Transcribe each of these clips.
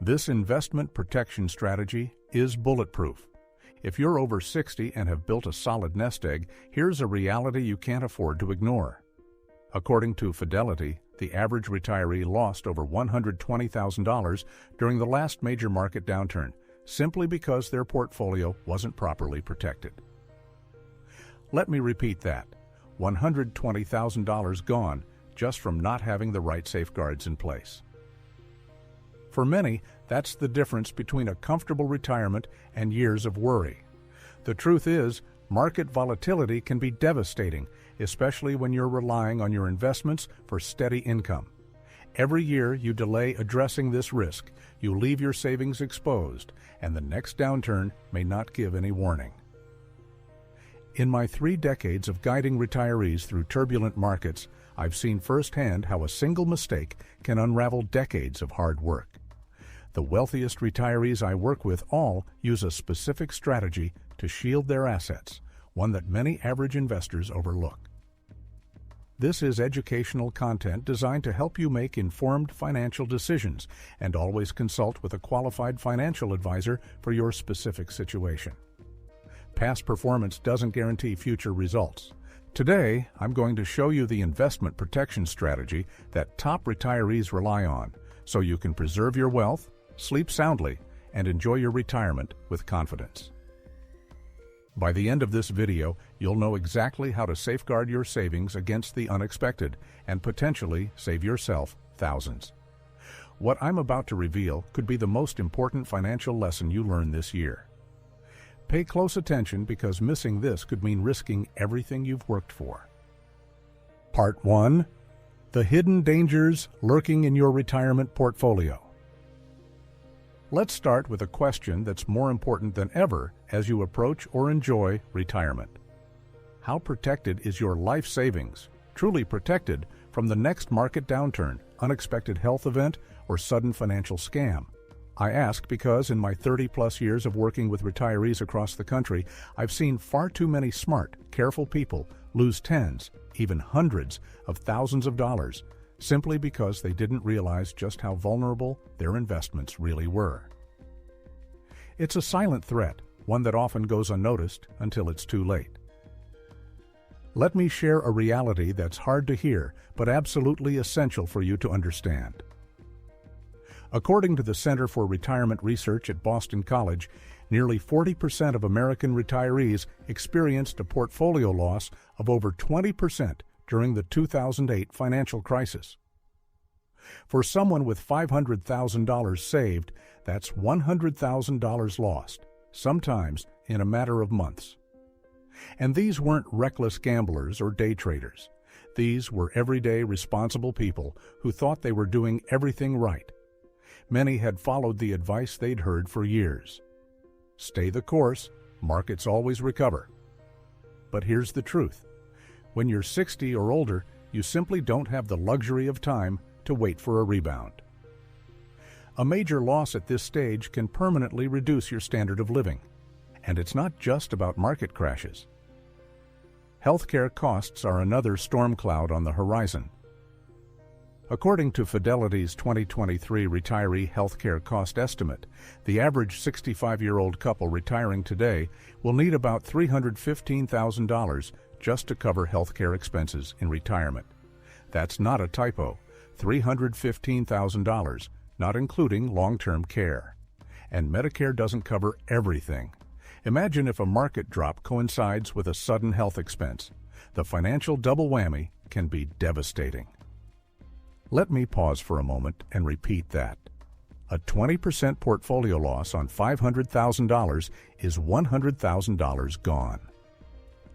This investment protection strategy is bulletproof. If you're over 60 and have built a solid nest egg, here's a reality you can't afford to ignore. According to Fidelity, the average retiree lost over $120,000 during the last major market downturn, simply because their portfolio wasn't properly protected. Let me repeat that. $120,000 gone just from not having the right safeguards in place. For many, that's the difference between a comfortable retirement and years of worry. The truth is, market volatility can be devastating, especially when you're relying on your investments for steady income. Every year you delay addressing this risk, you leave your savings exposed, and the next downturn may not give any warning. In my 3 decades of guiding retirees through turbulent markets, I've seen firsthand how a single mistake can unravel decades of hard work. The wealthiest retirees I work with all use a specific strategy to shield their assets, one that many average investors overlook. This is educational content designed to help you make informed financial decisions, and always consult with a qualified financial advisor for your specific situation. Past performance doesn't guarantee future results. Today, I'm going to show you the investment protection strategy that top retirees rely on, so you can preserve your wealth, sleep soundly, and enjoy your retirement with confidence. By the end of this video, you'll know exactly how to safeguard your savings against the unexpected and potentially save yourself thousands. What I'm about to reveal could be the most important financial lesson you learn this year. Pay close attention, because missing this could mean risking everything you've worked for. Part 1. The hidden dangers lurking in your retirement portfolio. Let's start with a question that's more important than ever as you approach or enjoy retirement. How protected is your life savings, truly protected from the next market downturn, unexpected health event, or sudden financial scam? I ask because in my 30-plus years of working with retirees across the country, I've seen far too many smart, careful people lose tens, even hundreds of thousands of dollars, simply because they didn't realize just how vulnerable their investments really were. It's a silent threat, one that often goes unnoticed until it's too late. Let me share a reality that's hard to hear, but absolutely essential for you to understand. According to the Center for Retirement Research at Boston College, nearly 40% of American retirees experienced a portfolio loss of over 20% during the 2008 financial crisis. For someone with $500,000 saved, that's $100,000 lost, sometimes in a matter of months. And these weren't reckless gamblers or day traders. These were everyday responsible people who thought they were doing everything right. Many had followed the advice they'd heard for years. Stay the course, markets always recover. But here's the truth. When you're 60 or older, you simply don't have the luxury of time to wait for a rebound. A major loss at this stage can permanently reduce your standard of living. And it's not just about market crashes. Healthcare costs are another storm cloud on the horizon. According to Fidelity's 2023 retiree healthcare cost estimate, the average 65-year-old couple retiring today will need about $315,000 just to cover healthcare expenses in retirement. That's not a typo. $315,000, not including long-term care. And Medicare doesn't cover everything. Imagine if a market drop coincides with a sudden health expense. The financial double whammy can be devastating. Let me pause for a moment and repeat that. A 20% portfolio loss on $500,000 is $100,000 gone.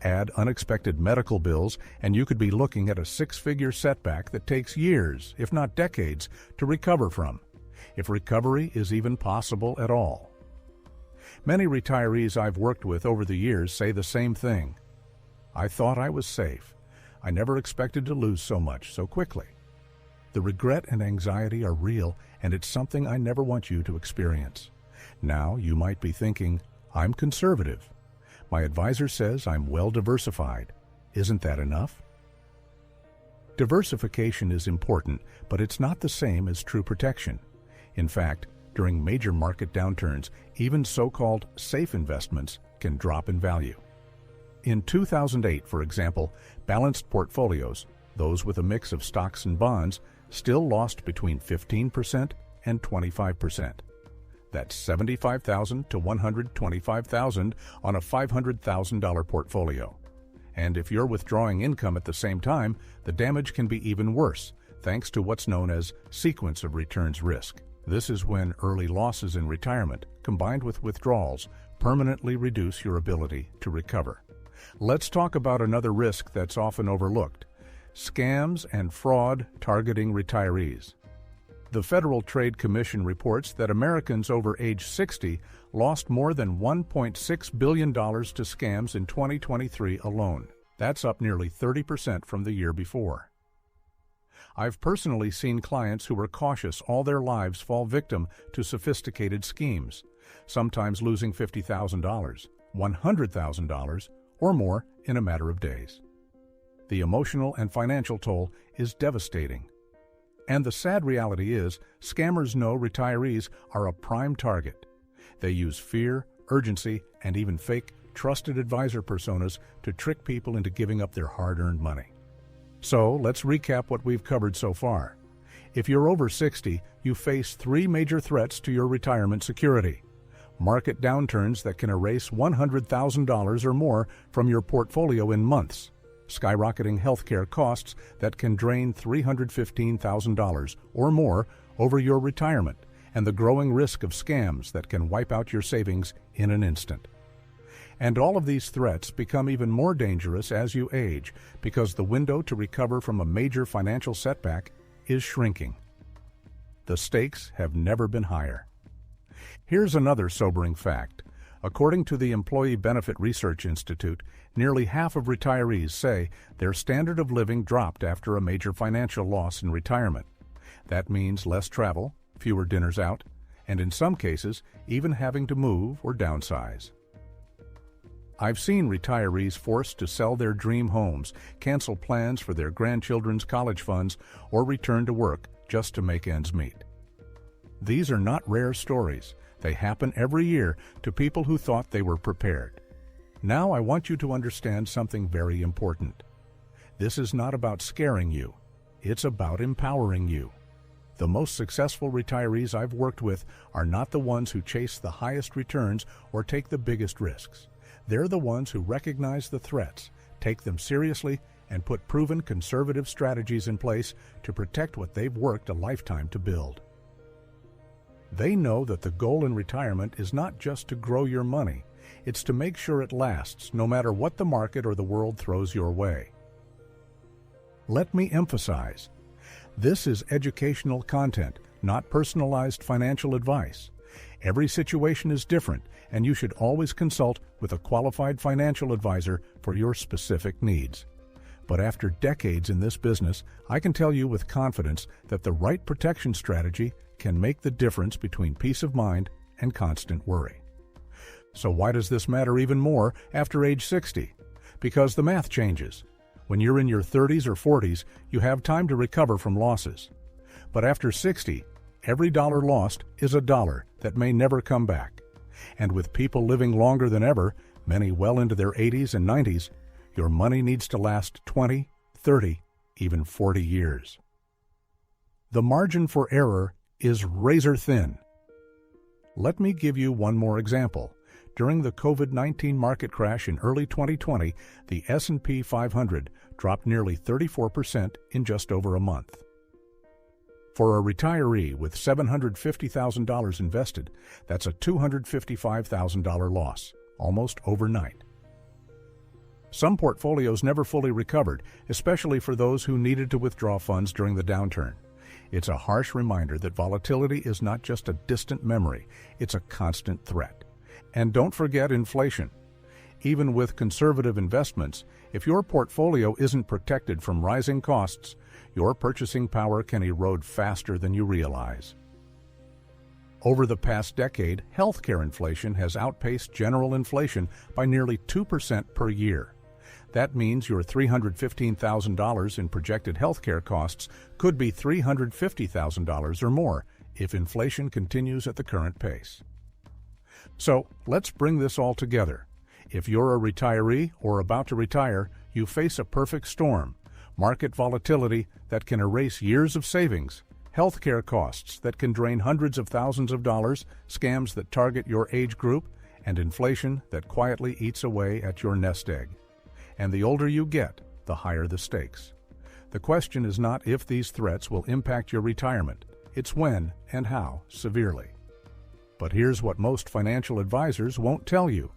Add unexpected medical bills, and you could be looking at a 6-figure setback that takes years, if not decades, to recover from, if recovery is even possible at all. Many retirees I've worked with over the years say the same thing. I thought I was safe. I never expected to lose so much so quickly. The regret and anxiety are real, and it's something I never want you to experience. Now you might be thinking, I'm conservative. My advisor says I'm well diversified. Isn't that enough? Diversification is important, but it's not the same as true protection. In fact, During major market downturns, even so-called safe investments can drop in value. In 2008, for example, balanced portfolios, those with a mix of stocks and bonds, still lost between 15% and 25%. That's $75,000 to $125,000 on a $500,000 portfolio. And if you're withdrawing income at the same time, the damage can be even worse, thanks to what's known as sequence of returns risk. This is when early losses in retirement, combined with withdrawals, permanently reduce your ability to recover. Let's talk about another risk that's often overlooked: scams and fraud targeting retirees. The Federal Trade Commission reports that Americans over age 60 lost more than $1.6 billion to scams in 2023 alone. That's up nearly 30% from the year before. I've personally seen clients who were cautious all their lives fall victim to sophisticated schemes, sometimes losing $50,000, $100,000, or more in a matter of days. The emotional and financial toll is devastating. And the sad reality is, scammers know retirees are a prime target. They use fear, urgency, and even fake trusted advisor personas to trick people into giving up their hard-earned money. So let's recap what we've covered so far. If you're over 60, you face three major threats to your retirement security: market downturns that can erase $100,000 or more from your portfolio in months, skyrocketing healthcare costs that can drain $315,000 or more over your retirement, and the growing risk of scams that can wipe out your savings in an instant. And all of these threats become even more dangerous as you age, because the window to recover from a major financial setback is shrinking. The stakes have never been higher. Here's another sobering fact. According to the Employee Benefit Research Institute, nearly half of retirees say their standard of living dropped after a major financial loss in retirement. That means less travel, fewer dinners out, and in some cases, even having to move or downsize. I've seen retirees forced to sell their dream homes, cancel plans for their grandchildren's college funds, or return to work just to make ends meet. These are not rare stories. They happen every year to people who thought they were prepared. Now I want you to understand something very important. This is not about scaring you. It's about empowering you. The most successful retirees I've worked with are not the ones who chase the highest returns or take the biggest risks. They're the ones who recognize the threats, take them seriously, and put proven conservative strategies in place to protect what they've worked a lifetime to build. They know that the goal in retirement is not just to grow your money, it's to make sure it lasts no matter what the market or the world throws your way. Let me emphasize, this is educational content, not personalized financial advice. Every situation is different, and you should always consult with a qualified financial advisor for your specific needs. But after decades in this business, I can tell you with confidence that the right protection strategy can make the difference between peace of mind and constant worry. So why does this matter even more after age 60? Because the math changes. When you're in your 30s or 40s, you have time to recover from losses. But after 60, every dollar lost is a dollar that may never come back. And with people living longer than ever, many well into their 80s and 90s, your money needs to last 20, 30, even 40 years. The margin for error is razor thin. Let me give you one more example. During the COVID-19 market crash in early 2020, the S&P 500 dropped nearly 34% in just over a month. For a retiree with $750,000 invested, that's a $255,000 loss, almost overnight. Some portfolios never fully recovered, especially for those who needed to withdraw funds during the downturn. It's a harsh reminder that volatility is not just a distant memory, it's a constant threat. And don't forget inflation. Even with conservative investments, if your portfolio isn't protected from rising costs, your purchasing power can erode faster than you realize. Over the past decade, healthcare inflation has outpaced general inflation by nearly 2% per year. That means your $315,000 in projected healthcare costs could be $350,000 or more if inflation continues at the current pace. So, let's bring this all together. If you're a retiree or about to retire, you face a perfect storm: market volatility that can erase years of savings, healthcare costs that can drain hundreds of thousands of dollars, scams that target your age group, and inflation that quietly eats away at your nest egg. And the older you get, the higher the stakes. The question is not if these threats will impact your retirement, it's when and how severely. But here's what most financial advisors won't tell you.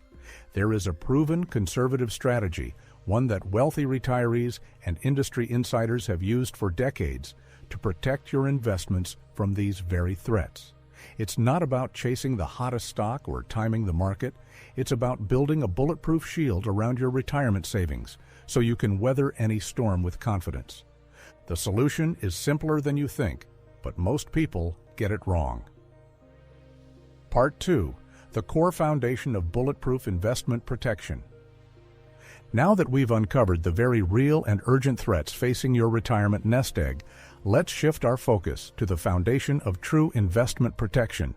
There is a proven conservative strategy, one that wealthy retirees and industry insiders have used for decades, to protect your investments from these very threats. It's not about chasing the hottest stock or timing the market. It's about building a bulletproof shield around your retirement savings so you can weather any storm with confidence. The solution is simpler than you think, but most people get it wrong. Part 2. The core foundation of bulletproof investment protection. Now that we've uncovered the very real and urgent threats facing your retirement nest egg, let's shift our focus to the foundation of true investment protection,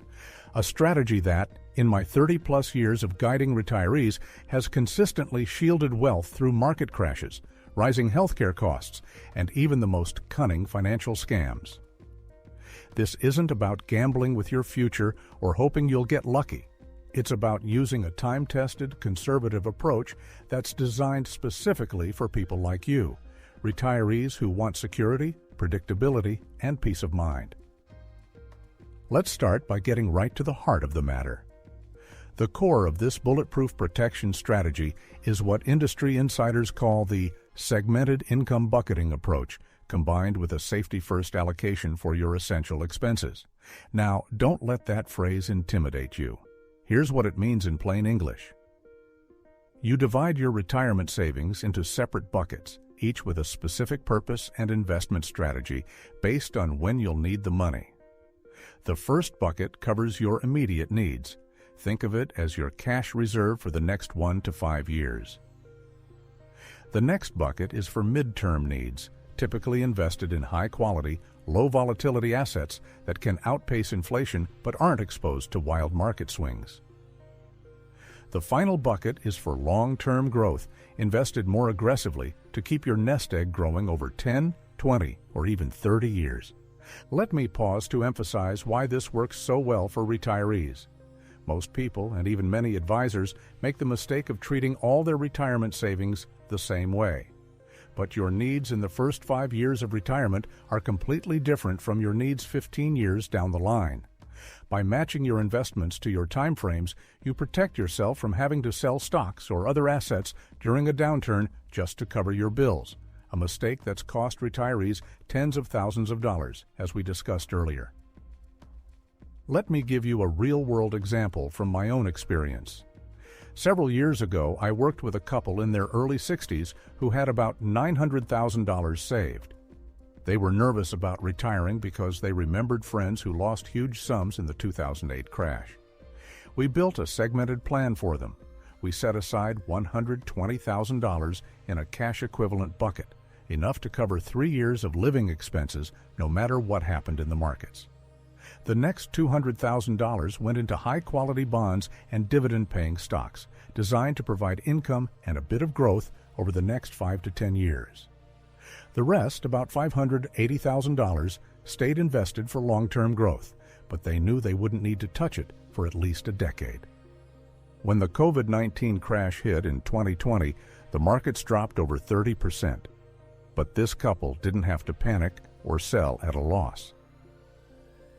a strategy that, in my 30-plus years of guiding retirees, has consistently shielded wealth through market crashes, rising healthcare costs, and even the most cunning financial scams. This isn't about gambling with your future or hoping you'll get lucky. It's about using a time-tested, conservative approach that's designed specifically for people like you, retirees who want security, predictability, and peace of mind. Let's start by getting right to the heart of the matter. The core of this bulletproof protection strategy is what industry insiders call the segmented income bucketing approach, combined with a safety-first allocation for your essential expenses. Now, don't let that phrase intimidate you. Here's what it means in plain English. You divide your retirement savings into separate buckets, each with a specific purpose and investment strategy based on when you'll need the money. The first bucket covers your immediate needs. Think of it as your cash reserve for the next 1 to 5 years. The next bucket is for midterm needs, typically invested in high-quality, low-volatility assets that can outpace inflation but aren't exposed to wild market swings. The final bucket is for long-term growth, invested more aggressively to keep your nest egg growing over 10, 20, or even 30 years. Let me pause to emphasize why this works so well for retirees. Most people, and even many advisors, make the mistake of treating all their retirement savings the same way. But your needs in the first 5 years of retirement are completely different from your needs 15 years down the line. By matching your investments to your time frames, you protect yourself from having to sell stocks or other assets during a downturn just to cover your bills, a mistake that's cost retirees tens of thousands of dollars, as we discussed earlier. Let me give you a real-world example from my own experience. Several years ago, I worked with a couple in their early 60s who had about $900,000 saved. They were nervous about retiring because they remembered friends who lost huge sums in the 2008 crash. We built a segmented plan for them. We set aside $120,000 in a cash-equivalent bucket, enough to cover 3 years of living expenses no matter what happened in the markets. The next $200,000 went into high-quality bonds and dividend-paying stocks, designed to provide income and a bit of growth over the next 5 to 10 years. The rest, about $580,000, stayed invested for long-term growth, but they knew they wouldn't need to touch it for at least a decade. When the COVID-19 crash hit in 2020, the markets dropped over 30%. But this couple didn't have to panic or sell at a loss.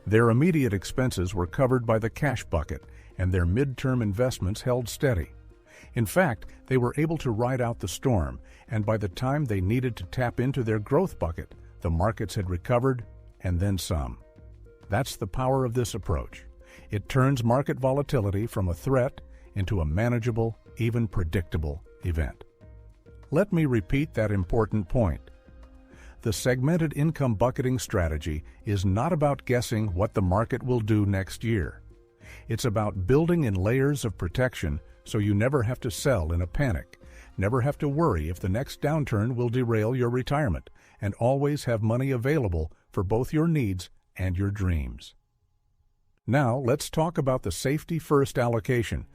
Their immediate expenses were covered by the cash bucket, and their midterm investments held steady. In fact, they were able to ride out the storm, and by the time they needed to tap into their growth bucket, the markets had recovered, and then some. That's the power of this approach. It turns market volatility from a threat into a manageable, even predictable event. Let me repeat that important point. The segmented income bucketing strategy is not about guessing what the market will do next year. It's about building in layers of protection so you never have to sell in a panic, never have to worry if the next downturn will derail your retirement, and always have money available for both your needs and your dreams. Now, let's talk about the safety-first allocation.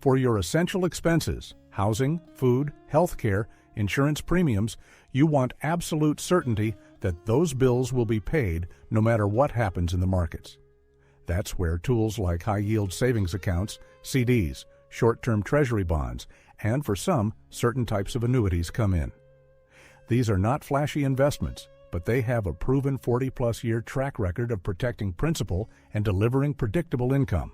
For your essential expenses, housing, food, healthcare, insurance premiums, you want absolute certainty that those bills will be paid no matter what happens in the markets. That's where tools like high-yield savings accounts, CDs, short-term treasury bonds, and for some, certain types of annuities come in. These are not flashy investments, but they have a proven 40-plus year track record of protecting principal and delivering predictable income.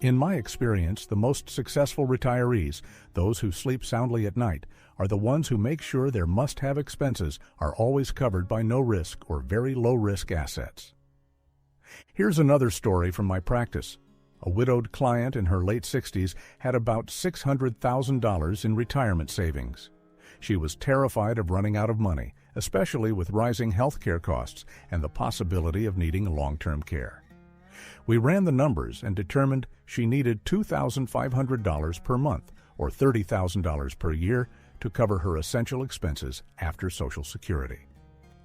In my experience, the most successful retirees, those who sleep soundly at night, are the ones who make sure their must-have expenses are always covered by no-risk or very low-risk assets. Here's another story from my practice. A widowed client in her late 60s had about $600,000 in retirement savings. She was terrified of running out of money, especially with rising health care costs and the possibility of needing long-term care. We ran the numbers and determined she needed $2,500 per month, or $30,000 per year, to cover her essential expenses after Social Security.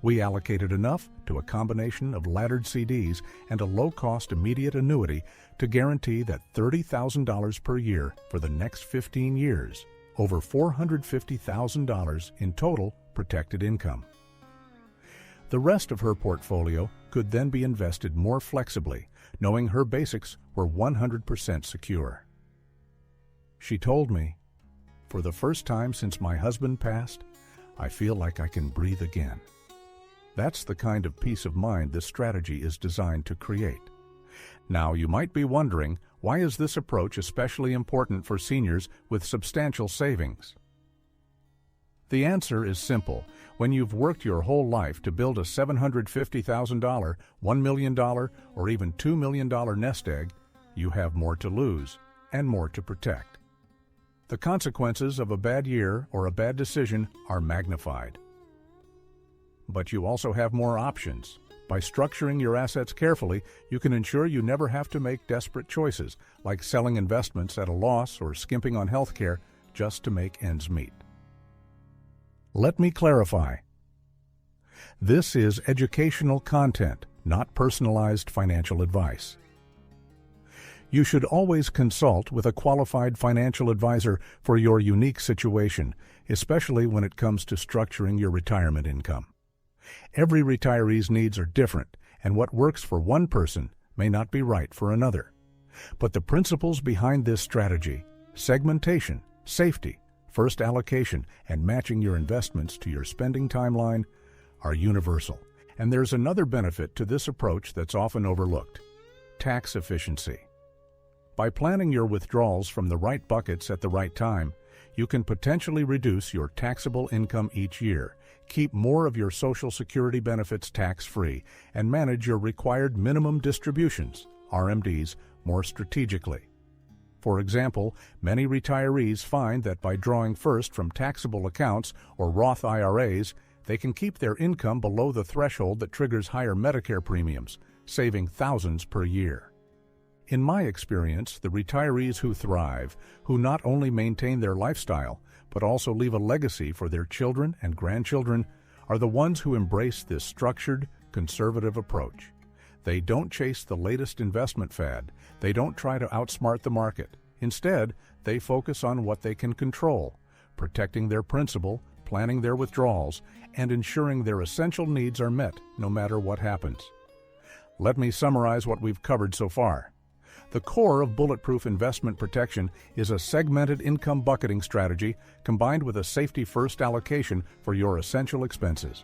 We allocated enough to a combination of laddered CDs and a low-cost immediate annuity to guarantee that $30,000 per year for the next 15 years, over $450,000 in total protected income. The rest of her portfolio could then be invested more flexibly, knowing her basics were 100% secure. She told me, "For the first time since my husband passed, I feel like I can breathe again." That's the kind of peace of mind this strategy is designed to create. Now, you might be wondering, why is this approach especially important for seniors with substantial savings? The answer is simple. When you've worked your whole life to build a $750,000, $1 million, or even $2 million nest egg, you have more to lose and more to protect. The consequences of a bad year or a bad decision are magnified. But you also have more options. By structuring your assets carefully, you can ensure you never have to make desperate choices, like selling investments at a loss or skimping on health care just to make ends meet. Let me clarify. This is educational content, not personalized financial advice. You should always consult with a qualified financial advisor for your unique situation, especially when it comes to structuring your retirement income. Every retiree's needs are different, and what works for one person may not be right for another. But the principles behind this strategy, segmentation, safety, first allocation, and matching your investments to your spending timeline, are universal. And there's another benefit to this approach that's often overlooked: tax efficiency. By planning your withdrawals from the right buckets at the right time, you can potentially reduce your taxable income each year, keep more of your Social Security benefits tax-free, and manage your required minimum distributions, RMDs, more strategically. For example, many retirees find that by drawing first from taxable accounts or Roth IRAs, they can keep their income below the threshold that triggers higher Medicare premiums, saving thousands per year. In my experience, the retirees who thrive, who not only maintain their lifestyle, but also leave a legacy for their children and grandchildren, are the ones who embrace this structured, conservative approach. They don't chase the latest investment fad. They don't try to outsmart the market. Instead, they focus on what they can control, protecting their principal, planning their withdrawals, and ensuring their essential needs are met no matter what happens. Let me summarize what we've covered so far. The core of Bulletproof investment protection is a segmented income bucketing strategy combined with a safety-first allocation for your essential expenses.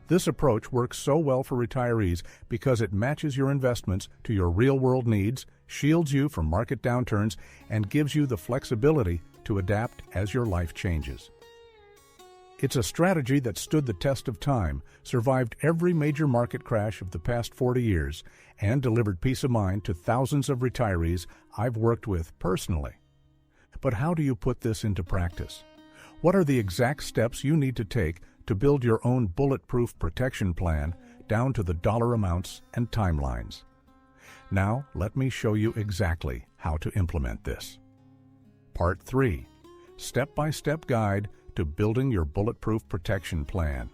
This approach works so well for retirees because it matches your investments to your real-world needs, shields you from market downturns, and gives you the flexibility to adapt as your life changes. It's a strategy that stood the test of time, survived every major market crash of the past 40 years, and delivered peace of mind to thousands of retirees I've worked with personally. But how do you put this into practice? What are the exact steps you need to take to build your own bulletproof protection plan down to the dollar amounts and timelines? Now, let me show you exactly how to implement this. Part 3. Step-by-step guide to building your bulletproof protection plan.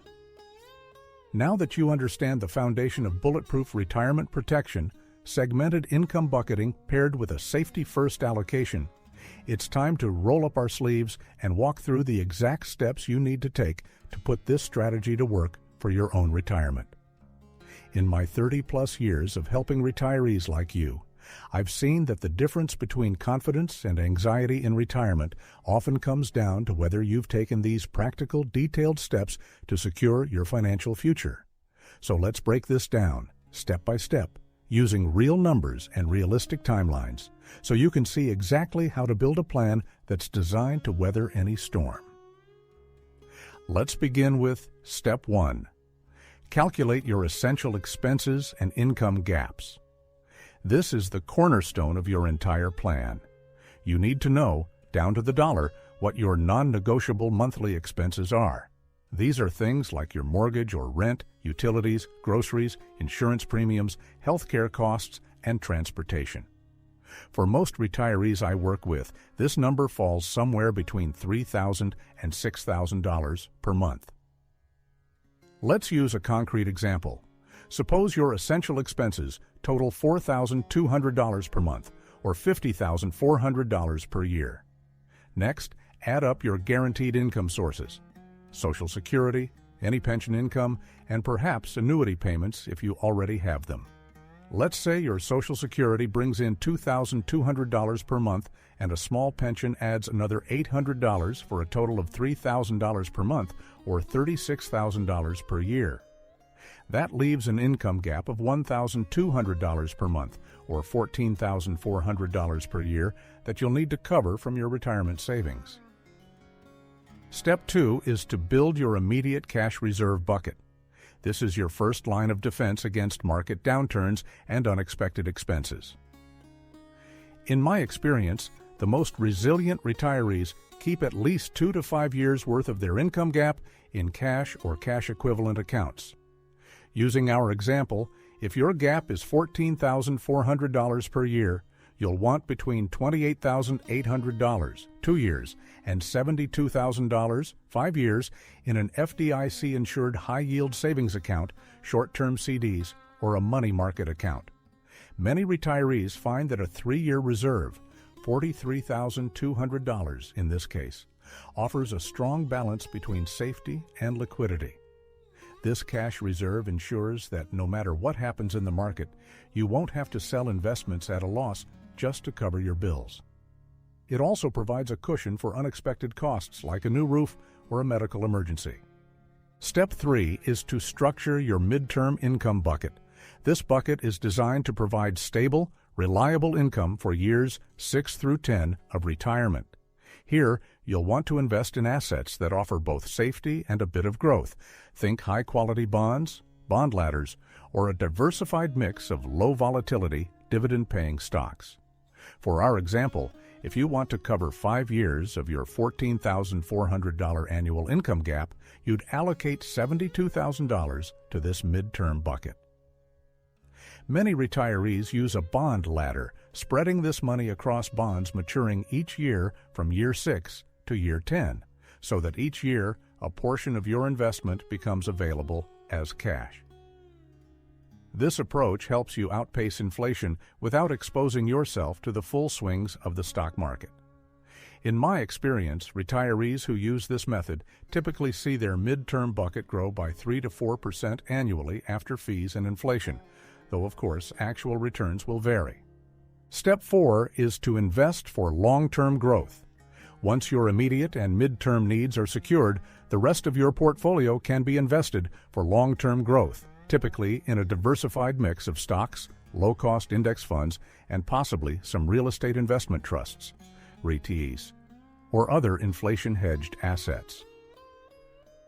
Now that you understand the foundation of bulletproof retirement protection, segmented income bucketing paired with a safety-first allocation, it's time to roll up our sleeves and walk through the exact steps you need to take to put this strategy to work for your own retirement. In my 30-plus years of helping retirees like you, I've seen that the difference between confidence and anxiety in retirement often comes down to whether you've taken these practical, detailed steps to secure your financial future. So let's break this down, step by step, using real numbers and realistic timelines, so you can see exactly how to build a plan that's designed to weather any storm. Let's begin with Step 1. Calculate your essential expenses and income gaps. This is the cornerstone of your entire plan. You need to know, down to the dollar, what your non-negotiable monthly expenses are. These are things like your mortgage or rent, utilities, groceries, insurance premiums, healthcare costs, and transportation. For most retirees I work with, this number falls somewhere between $3,000 and $6,000 per month. Let's use a concrete example. Suppose your essential expenses total $4,200 per month, or $50,400 per year. Next, add up your guaranteed income sources: Social Security, any pension income, and perhaps annuity payments if you already have them. Let's say your Social Security brings in $2,200 per month and a small pension adds another $800 for a total of $3,000 per month, or $36,000 per year. That leaves an income gap of $1,200 per month, or $14,400 per year, that you'll need to cover from your retirement savings. Step 2 is to build your immediate cash reserve bucket. This is your first line of defense against market downturns and unexpected expenses. In my experience, the most resilient retirees keep at least 2 to 5 years' worth of their income gap in cash or cash equivalent accounts. Using our example, if your gap is $14,400 per year, you'll want between $28,800, 2 years, and $72,000, 5 years, in an FDIC-insured high-yield savings account, short-term CDs, or a money market account. Many retirees find that a 3-year reserve, $43,200 in this case, offers a strong balance between safety and liquidity. This cash reserve ensures that no matter what happens in the market, you won't have to sell investments at a loss just to cover your bills. It also provides a cushion for unexpected costs like a new roof or a medical emergency. Step 3 is to structure your midterm income bucket. This bucket is designed to provide stable, reliable income for years 6 through 10 of retirement. Here, you'll want to invest in assets that offer both safety and a bit of growth. Think high-quality bonds, bond ladders, or a diversified mix of low-volatility, dividend-paying stocks. For our example, if you want to cover 5 years of your $14,400 annual income gap, you'd allocate $72,000 to this midterm bucket. Many retirees use a bond ladder, spreading this money across bonds maturing each year from year 6 to year 10, so that each year a portion of your investment becomes available as cash. This approach helps you outpace inflation without exposing yourself to the full swings of the stock market. In my experience, retirees who use this method typically see their midterm bucket grow by 3 to 4% annually after fees and inflation, though of course actual returns will vary. Step 4 is to invest for long-term growth. Once your immediate and midterm needs are secured, the rest of your portfolio can be invested for long-term growth, typically in a diversified mix of stocks, low-cost index funds, and possibly some real estate investment trusts, REITs, or other inflation-hedged assets.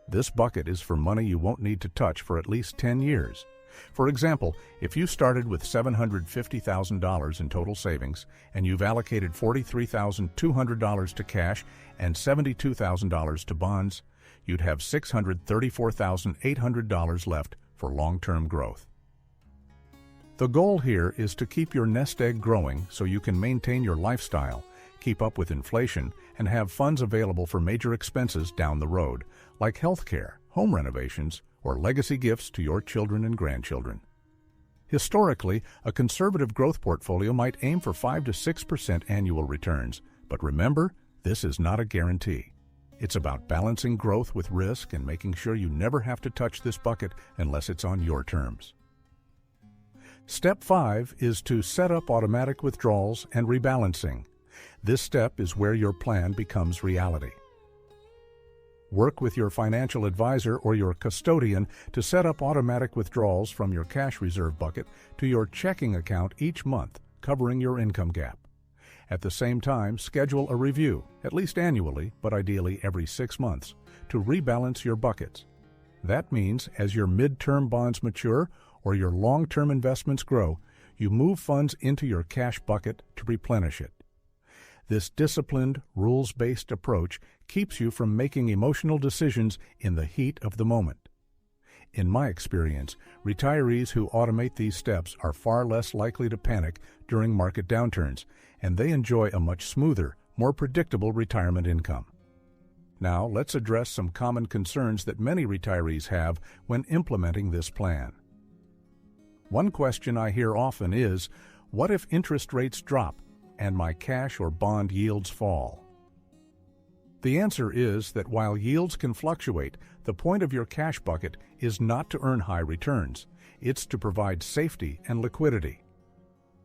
This bucket is for money you won't need to touch for at least 10 years. For example, if you started with $750,000 in total savings and you've allocated $43,200 to cash and $72,000 to bonds, you'd have $634,800 left for long-term growth. The goal here is to keep your nest egg growing so you can maintain your lifestyle, keep up with inflation, and have funds available for major expenses down the road, like health care, home renovations, or legacy gifts to your children and grandchildren. Historically, a conservative growth portfolio might aim for 5 to 6% annual returns, but remember, this is not a guarantee. It's about balancing growth with risk and making sure you never have to touch this bucket unless it's on your terms. Step 5 is to set up automatic withdrawals and rebalancing. This step is where your plan becomes reality. Work with your financial advisor or your custodian to set up automatic withdrawals from your cash reserve bucket to your checking account each month, covering your income gap. At the same time, schedule a review, at least annually, but ideally every 6 months, to rebalance your buckets. That means as your mid-term bonds mature or your long-term investments grow, you move funds into your cash bucket to replenish it. This disciplined, rules-based approach keeps you from making emotional decisions in the heat of the moment. In my experience, retirees who automate these steps are far less likely to panic during market downturns, and they enjoy a much smoother, more predictable retirement income. Now, let's address some common concerns that many retirees have when implementing this plan. One question I hear often is, what if interest rates drop and my cash or bond yields fall? The answer is that while yields can fluctuate, the point of your cash bucket is not to earn high returns. It's to provide safety and liquidity.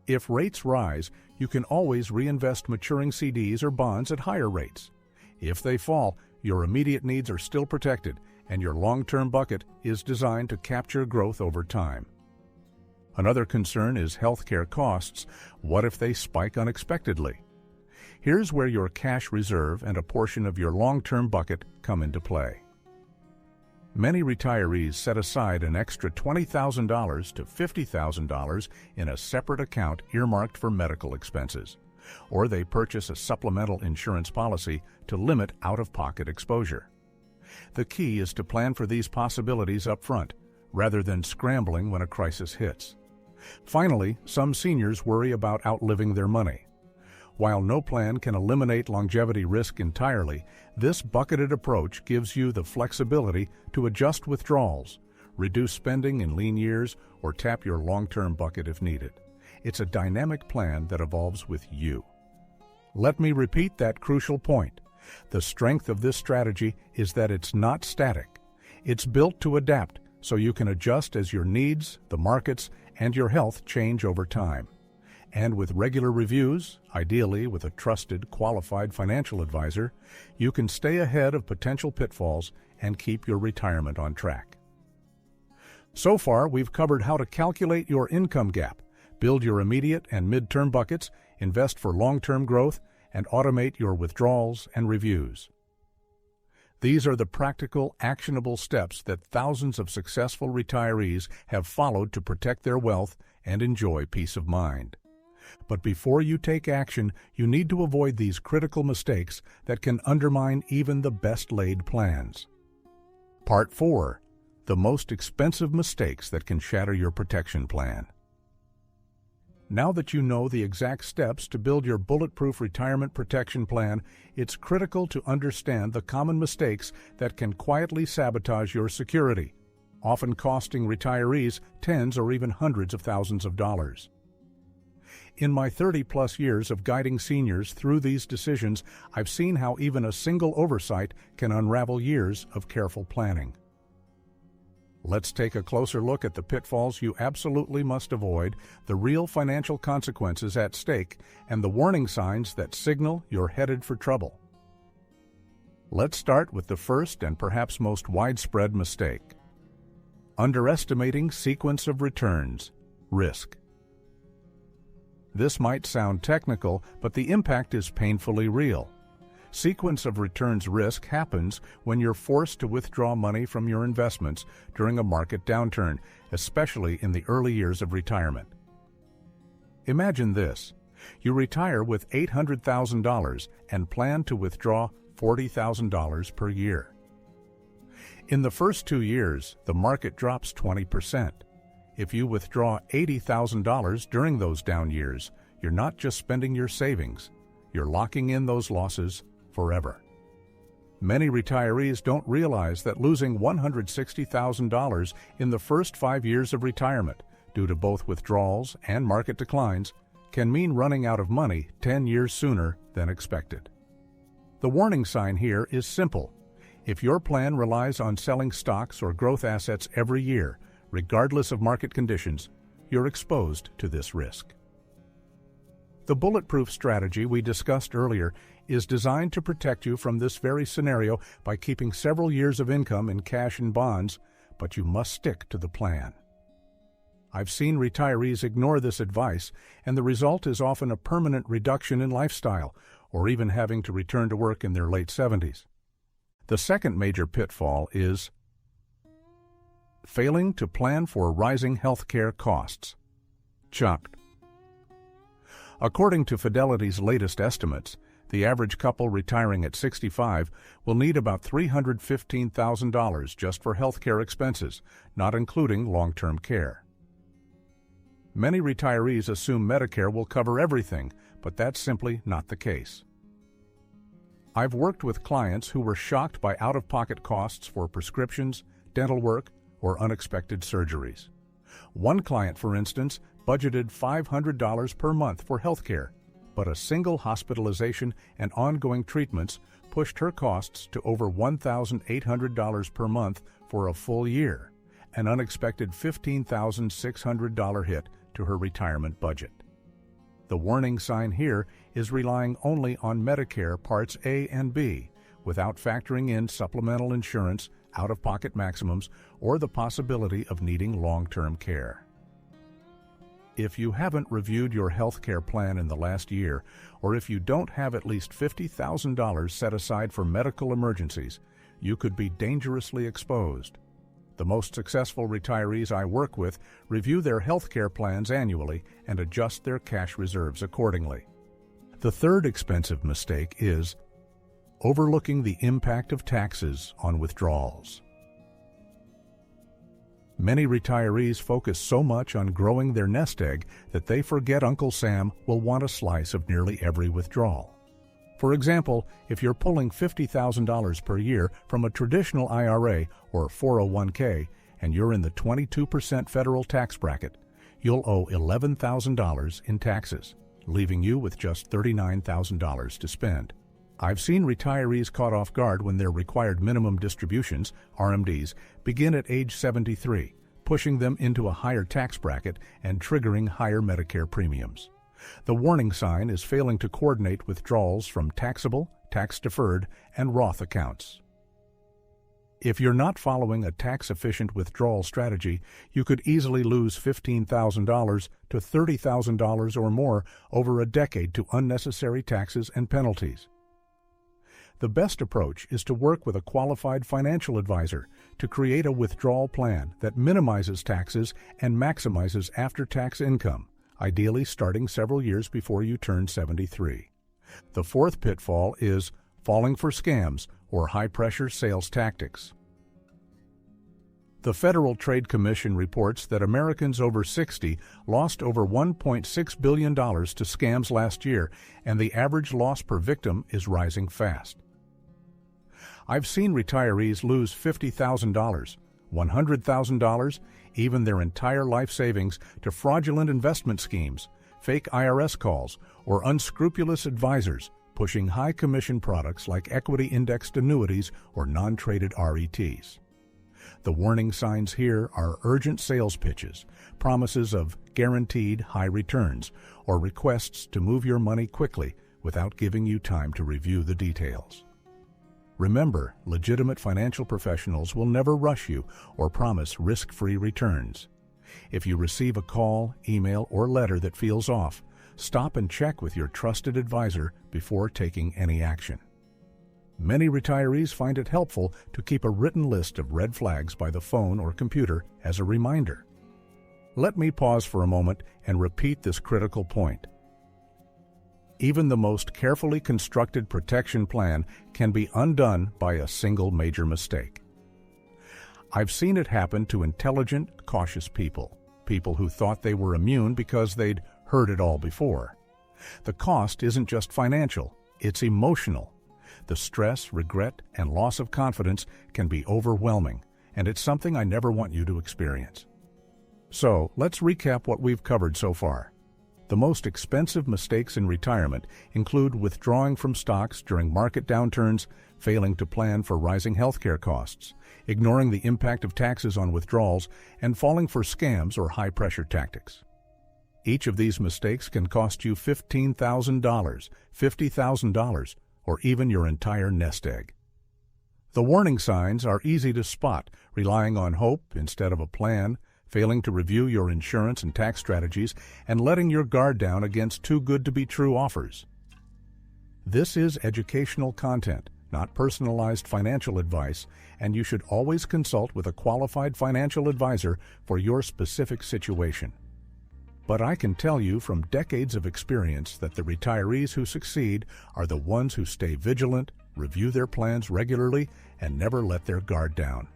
If rates rise, you can always reinvest maturing CDs or bonds at higher rates. If they fall, your immediate needs are still protected, and your long-term bucket is designed to capture growth over time. Another concern is healthcare costs. What if they spike unexpectedly? Here's where your cash reserve and a portion of your long-term bucket come into play. Many retirees set aside an extra $20,000 to $50,000 in a separate account earmarked for medical expenses, or they purchase a supplemental insurance policy to limit out-of-pocket exposure. The key is to plan for these possibilities up front, rather than scrambling when a crisis hits. Finally, some seniors worry about outliving their money. While no plan can eliminate longevity risk entirely, this bucketed approach gives you the flexibility to adjust withdrawals, reduce spending in lean years, or tap your long-term bucket if needed. It's a dynamic plan that evolves with you. Let me repeat that crucial point. The strength of this strategy is that it's not static. It's built to adapt, so you can adjust as your needs, the markets, and your health change over time. And with regular reviews, ideally with a trusted, qualified financial advisor, you can stay ahead of potential pitfalls and keep your retirement on track. So far, we've covered how to calculate your income gap, build your immediate and mid-term buckets, invest for long-term growth, and automate your withdrawals and reviews. These are the practical, actionable steps that thousands of successful retirees have followed to protect their wealth and enjoy peace of mind. But before you take action, you need to avoid these critical mistakes that can undermine even the best-laid plans. Part 4. The most expensive mistakes that can shatter your protection plan. Now that you know the exact steps to build your bulletproof retirement protection plan, it's critical to understand the common mistakes that can quietly sabotage your security, often costing retirees tens or even hundreds of thousands of dollars. In my 30-plus years of guiding seniors through these decisions, I've seen how even a single oversight can unravel years of careful planning. Let's take a closer look at the pitfalls you absolutely must avoid, the real financial consequences at stake, and the warning signs that signal you're headed for trouble. Let's start with the first and perhaps most widespread mistake: underestimating sequence of returns, risk. This might sound technical, but the impact is painfully real. Sequence of returns risk happens when you're forced to withdraw money from your investments during a market downturn, especially in the early years of retirement. Imagine this. You retire with $800,000 and plan to withdraw $40,000 per year. In the first 2 years, the market drops 20%. If you withdraw $80,000 during those down years, you're not just spending your savings, you're locking in those losses forever. Many retirees don't realize that losing $160,000 in the first 5 years of retirement, due to both withdrawals and market declines, can mean running out of money 10 years sooner than expected. The warning sign here is simple. If your plan relies on selling stocks or growth assets every year, regardless of market conditions, you're exposed to this risk. The bulletproof strategy we discussed earlier is designed to protect you from this very scenario by keeping several years of income in cash and bonds, but you must stick to the plan. I've seen retirees ignore this advice, and the result is often a permanent reduction in lifestyle, or even having to return to work in their late 70s. The second major pitfall is failing to plan for rising healthcare costs. Chucked. According to Fidelity's latest estimates, the average couple retiring at 65 will need about $315,000 just for healthcare expenses, not including long-term care. Many retirees assume Medicare will cover everything, but that's simply not the case. I've worked with clients who were shocked by out-of-pocket costs for prescriptions, dental work, or unexpected surgeries. One client, for instance, budgeted $500 per month for healthcare, but a single hospitalization and ongoing treatments pushed her costs to over $1,800 per month for a full year, an unexpected $15,600 hit to her retirement budget. The warning sign here is relying only on Medicare Parts A and B, without factoring in supplemental insurance, out-of-pocket maximums, or the possibility of needing long-term care. If you haven't reviewed your health care plan in the last year, or if you don't have at least $50,000 set aside for medical emergencies, you could be dangerously exposed. The most successful retirees I work with review their health care plans annually and adjust their cash reserves accordingly. The third expensive mistake is overlooking the impact of taxes on withdrawals. Many retirees focus so much on growing their nest egg that they forget Uncle Sam will want a slice of nearly every withdrawal. For example, if you're pulling $50,000 per year from a traditional IRA or 401k and you're in the 22% federal tax bracket, you'll owe $11,000 in taxes, leaving you with just $39,000 to spend. I've seen retirees caught off guard when their required minimum distributions, RMDs, begin at age 73, pushing them into a higher tax bracket and triggering higher Medicare premiums. The warning sign is failing to coordinate withdrawals from taxable, tax-deferred, and Roth accounts. If you're not following a tax-efficient withdrawal strategy, you could easily lose $15,000 to $30,000 or more over a decade to unnecessary taxes and penalties. The best approach is to work with a qualified financial advisor to create a withdrawal plan that minimizes taxes and maximizes after-tax income, ideally starting several years before you turn 73. The fourth pitfall is falling for scams or high-pressure sales tactics. The Federal Trade Commission reports that Americans over 60 lost over $1.6 billion to scams last year, and the average loss per victim is rising fast. I've seen retirees lose $50,000, $100,000, even their entire life savings to fraudulent investment schemes, fake IRS calls, or unscrupulous advisors pushing high-commission products like equity-indexed annuities or non-traded RETs. The warning signs here are urgent sales pitches, promises of guaranteed high returns, or requests to move your money quickly without giving you time to review the details. Remember, legitimate financial professionals will never rush you or promise risk-free returns. If you receive a call, email, or letter that feels off, stop and check with your trusted advisor before taking any action. Many retirees find it helpful to keep a written list of red flags by the phone or computer as a reminder. Let me pause for a moment and repeat this critical point. Even the most carefully constructed protection plan can be undone by a single major mistake. I've seen it happen to intelligent, cautious people who thought they were immune because they'd heard it all before. The cost isn't just financial, it's emotional. The stress, regret, and loss of confidence can be overwhelming, and it's something I never want you to experience. So, let's recap what we've covered so far. The most expensive mistakes in retirement include withdrawing from stocks during market downturns, failing to plan for rising healthcare costs, ignoring the impact of taxes on withdrawals, and falling for scams or high-pressure tactics. Each of these mistakes can cost you $15,000, $50,000, or even your entire nest egg. The warning signs are easy to spot: relying on hope instead of a plan, failing to review your insurance and tax strategies, and letting your guard down against too-good-to-be-true offers. This is educational content, not personalized financial advice, and you should always consult with a qualified financial advisor for your specific situation. But I can tell you from decades of experience that the retirees who succeed are the ones who stay vigilant, review their plans regularly, and never let their guard down.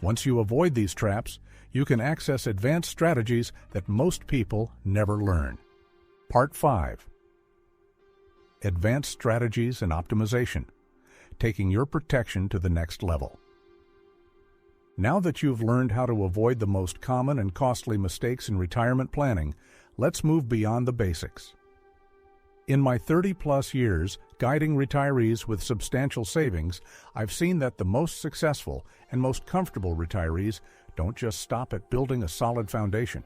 Once you avoid these traps, you can access advanced strategies that most people never learn. Part 5. Advanced Strategies and Optimization, taking your protection to the next level. Now that you've learned how to avoid the most common and costly mistakes in retirement planning, let's move beyond the basics. In my 30-plus years guiding retirees with substantial savings, I've seen that the most successful and most comfortable retirees don't just stop at building a solid foundation.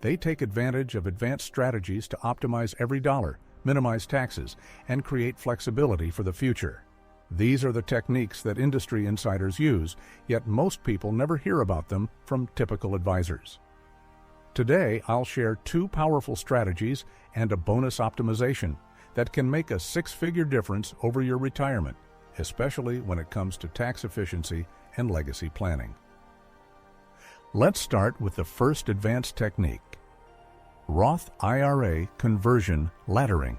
They take advantage of advanced strategies to optimize every dollar, minimize taxes, and create flexibility for the future. These are the techniques that industry insiders use, yet most people never hear about them from typical advisors. Today, I'll share 2 powerful strategies and a bonus optimization that can make a 6-figure difference over your retirement, especially when it comes to tax efficiency and legacy planning. Let's start with the first advanced technique: Roth IRA conversion laddering.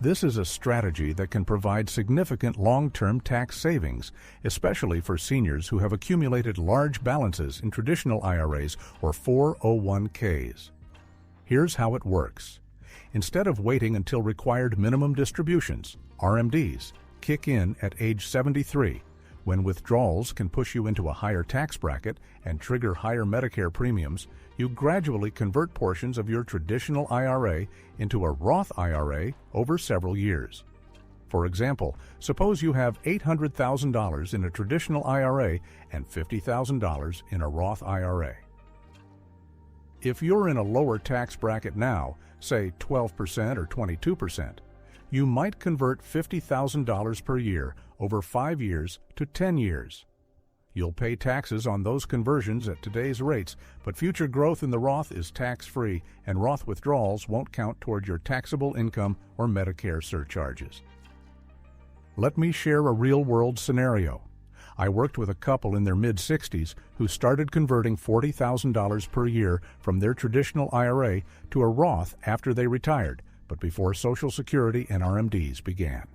This is a strategy that can provide significant long-term tax savings, especially for seniors who have accumulated large balances in traditional IRAs or 401ks. Here's how it works. Instead of waiting until required minimum distributions, RMDs, kick in at age 73, when withdrawals can push you into a higher tax bracket and trigger higher Medicare premiums, you gradually convert portions of your traditional IRA into a Roth IRA over several years. For example, suppose you have $800,000 in a traditional IRA and $50,000 in a Roth IRA. If you're in a lower tax bracket now, say 12% or 22%, you might convert $50,000 per year over 5 years to 10 years. You'll pay taxes on those conversions at today's rates, but future growth in the Roth is tax-free, and Roth withdrawals won't count toward your taxable income or Medicare surcharges. Let me share a real-world scenario. I worked with a couple in their mid-60s who started converting $40,000 per year from their traditional IRA to a Roth after they retired, but before Social Security and RMDs began.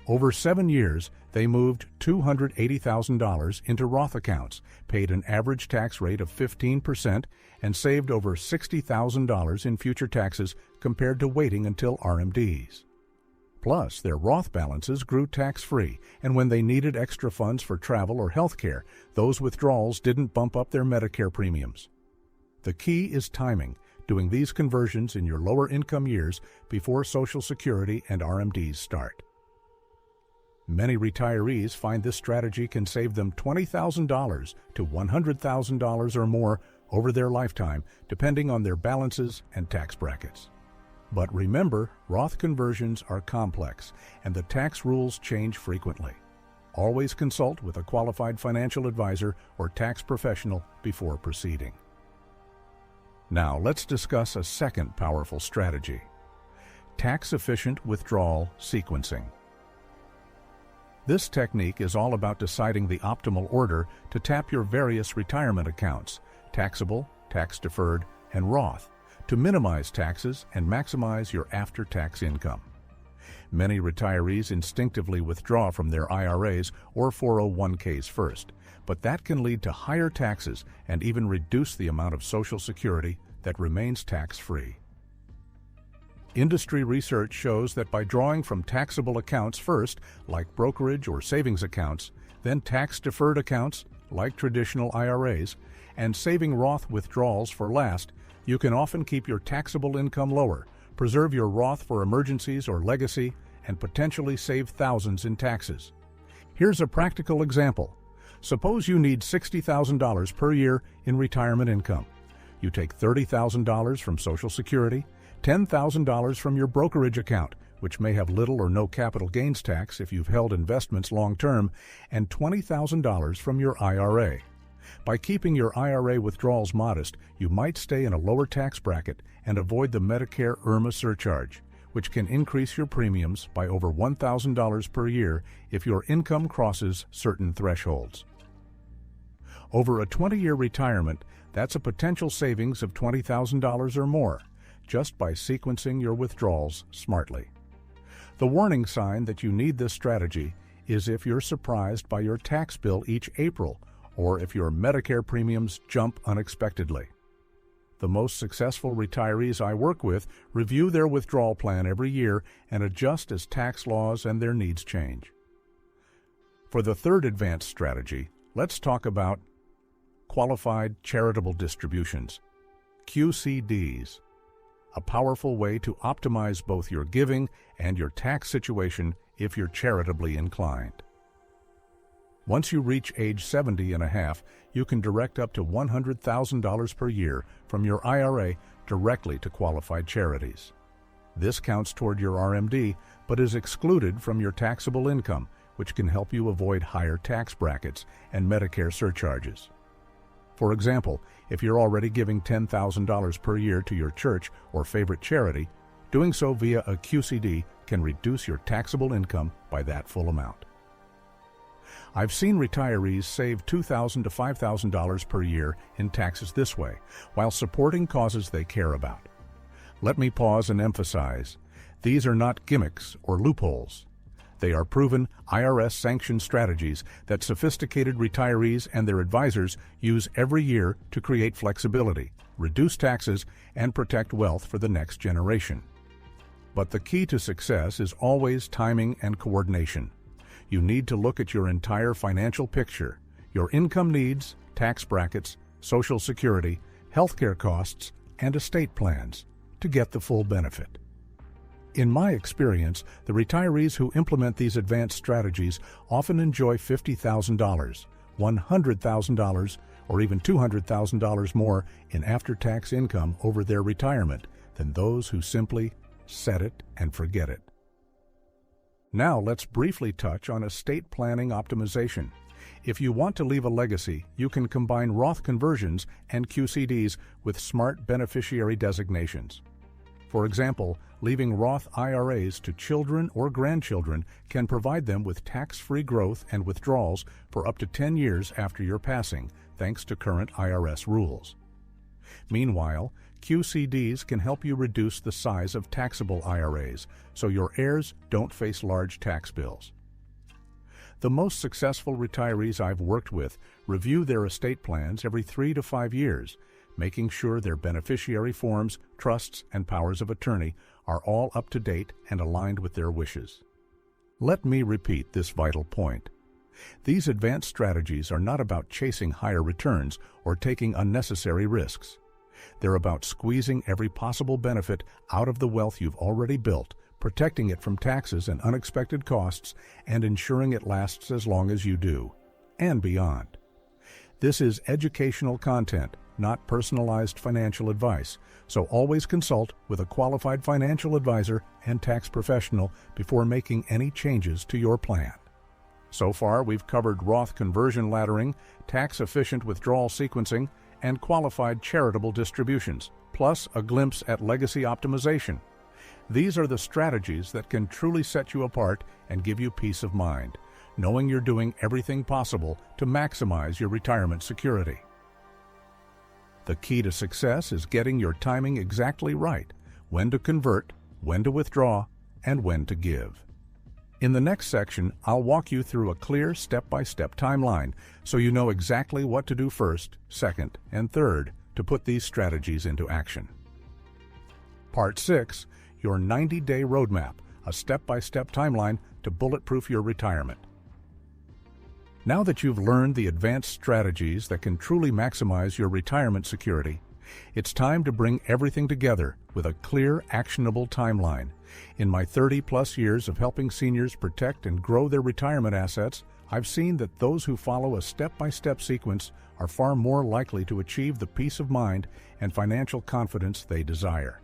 Over 7 years, they moved $280,000 into Roth accounts, paid an average tax rate of 15%, and saved over $60,000 in future taxes compared to waiting until RMDs. Plus, their Roth balances grew tax-free, and when they needed extra funds for travel or health care, those withdrawals didn't bump up their Medicare premiums. The key is timing, doing these conversions in your lower income years before Social Security and RMDs start. Many retirees find this strategy can save them $20,000 to $100,000 or more over their lifetime, depending on their balances and tax brackets. But remember, Roth conversions are complex, and the tax rules change frequently. Always consult with a qualified financial advisor or tax professional before proceeding. Now, let's discuss a second powerful strategy: tax-efficient withdrawal sequencing. This technique is all about deciding the optimal order to tap your various retirement accounts, taxable, tax-deferred, and Roth, to minimize taxes and maximize your after-tax income. Many retirees instinctively withdraw from their IRAs or 401ks first, but that can lead to higher taxes and even reduce the amount of Social Security that remains tax-free. Industry research shows that by drawing from taxable accounts first, like brokerage or savings accounts, then tax-deferred accounts, like traditional IRAs, and saving Roth withdrawals for last, you can often keep your taxable income lower, preserve your Roth for emergencies or legacy, and potentially save thousands in taxes. Here's a practical example. Suppose you need $60,000 per year in retirement income. You take $30,000 from Social Security, $10,000 from your brokerage account, which may have little or no capital gains tax if you've held investments long-term, and $20,000 from your IRA. By keeping your IRA withdrawals modest, you might stay in a lower tax bracket and avoid the Medicare IRMA surcharge, which can increase your premiums by over $1,000 per year if your income crosses certain thresholds. Over a 20-year retirement, that's a potential savings of $20,000 or more, just by sequencing your withdrawals smartly. The warning sign that you need this strategy is if you're surprised by your tax bill each April, or if your Medicare premiums jump unexpectedly. The most successful retirees I work with review their withdrawal plan every year and adjust as tax laws and their needs change. For the third advanced strategy, let's talk about qualified charitable distributions, QCDs, a powerful way to optimize both your giving and your tax situation if you're charitably inclined. Once you reach age 70 and a half, you can direct up to $100,000 per year from your IRA directly to qualified charities. This counts toward your RMD, but is excluded from your taxable income, which can help you avoid higher tax brackets and Medicare surcharges. For example, if you're already giving $10,000 per year to your church or favorite charity, doing so via a QCD can reduce your taxable income by that full amount. I've seen retirees save $2,000 to $5,000 per year in taxes this way, while supporting causes they care about. Let me pause and emphasize, these are not gimmicks or loopholes. They are proven IRS-sanctioned strategies that sophisticated retirees and their advisors use every year to create flexibility, reduce taxes, and protect wealth for the next generation. But the key to success is always timing and coordination. You need to look at your entire financial picture, your income needs, tax brackets, Social Security, healthcare costs, and estate plans to get the full benefit. In my experience, the retirees who implement these advanced strategies often enjoy $50,000, $100,000, or even $200,000 more in after-tax income over their retirement than those who simply set it and forget it. Now let's briefly touch on estate planning optimization. If you want to leave a legacy, you can combine Roth conversions and QCDs with smart beneficiary designations. For example, leaving Roth IRAs to children or grandchildren can provide them with tax-free growth and withdrawals for up to 10 years after your passing, thanks to current IRS rules. Meanwhile, QCDs can help you reduce the size of taxable IRAs, so your heirs don't face large tax bills. The most successful retirees I've worked with review their estate plans every 3 to 5 years, making sure their beneficiary forms, trusts, and powers of attorney are all up to date and aligned with their wishes. Let me repeat this vital point. These advanced strategies are not about chasing higher returns or taking unnecessary risks. They're about squeezing every possible benefit out of the wealth you've already built, protecting it from taxes and unexpected costs, and ensuring it lasts as long as you do, and beyond. This is educational content, not personalized financial advice, so always consult with a qualified financial advisor and tax professional before making any changes to your plan. So far, we've covered Roth conversion laddering, tax-efficient withdrawal sequencing, and qualified charitable distributions, plus a glimpse at legacy optimization. These are the strategies that can truly set you apart and give you peace of mind, knowing you're doing everything possible to maximize your retirement security. The key to success is getting your timing exactly right, when to convert, when to withdraw, and when to give. In the next section, I'll walk you through a clear step-by-step timeline so you know exactly what to do first, second, and third to put these strategies into action. Part 6, your 90-day roadmap, a step-by-step timeline to bulletproof your retirement. Now that you've learned the advanced strategies that can truly maximize your retirement security, it's time to bring everything together with a clear, actionable timeline. In my 30-plus years of helping seniors protect and grow their retirement assets, I've seen that those who follow a step-by-step sequence are far more likely to achieve the peace of mind and financial confidence they desire.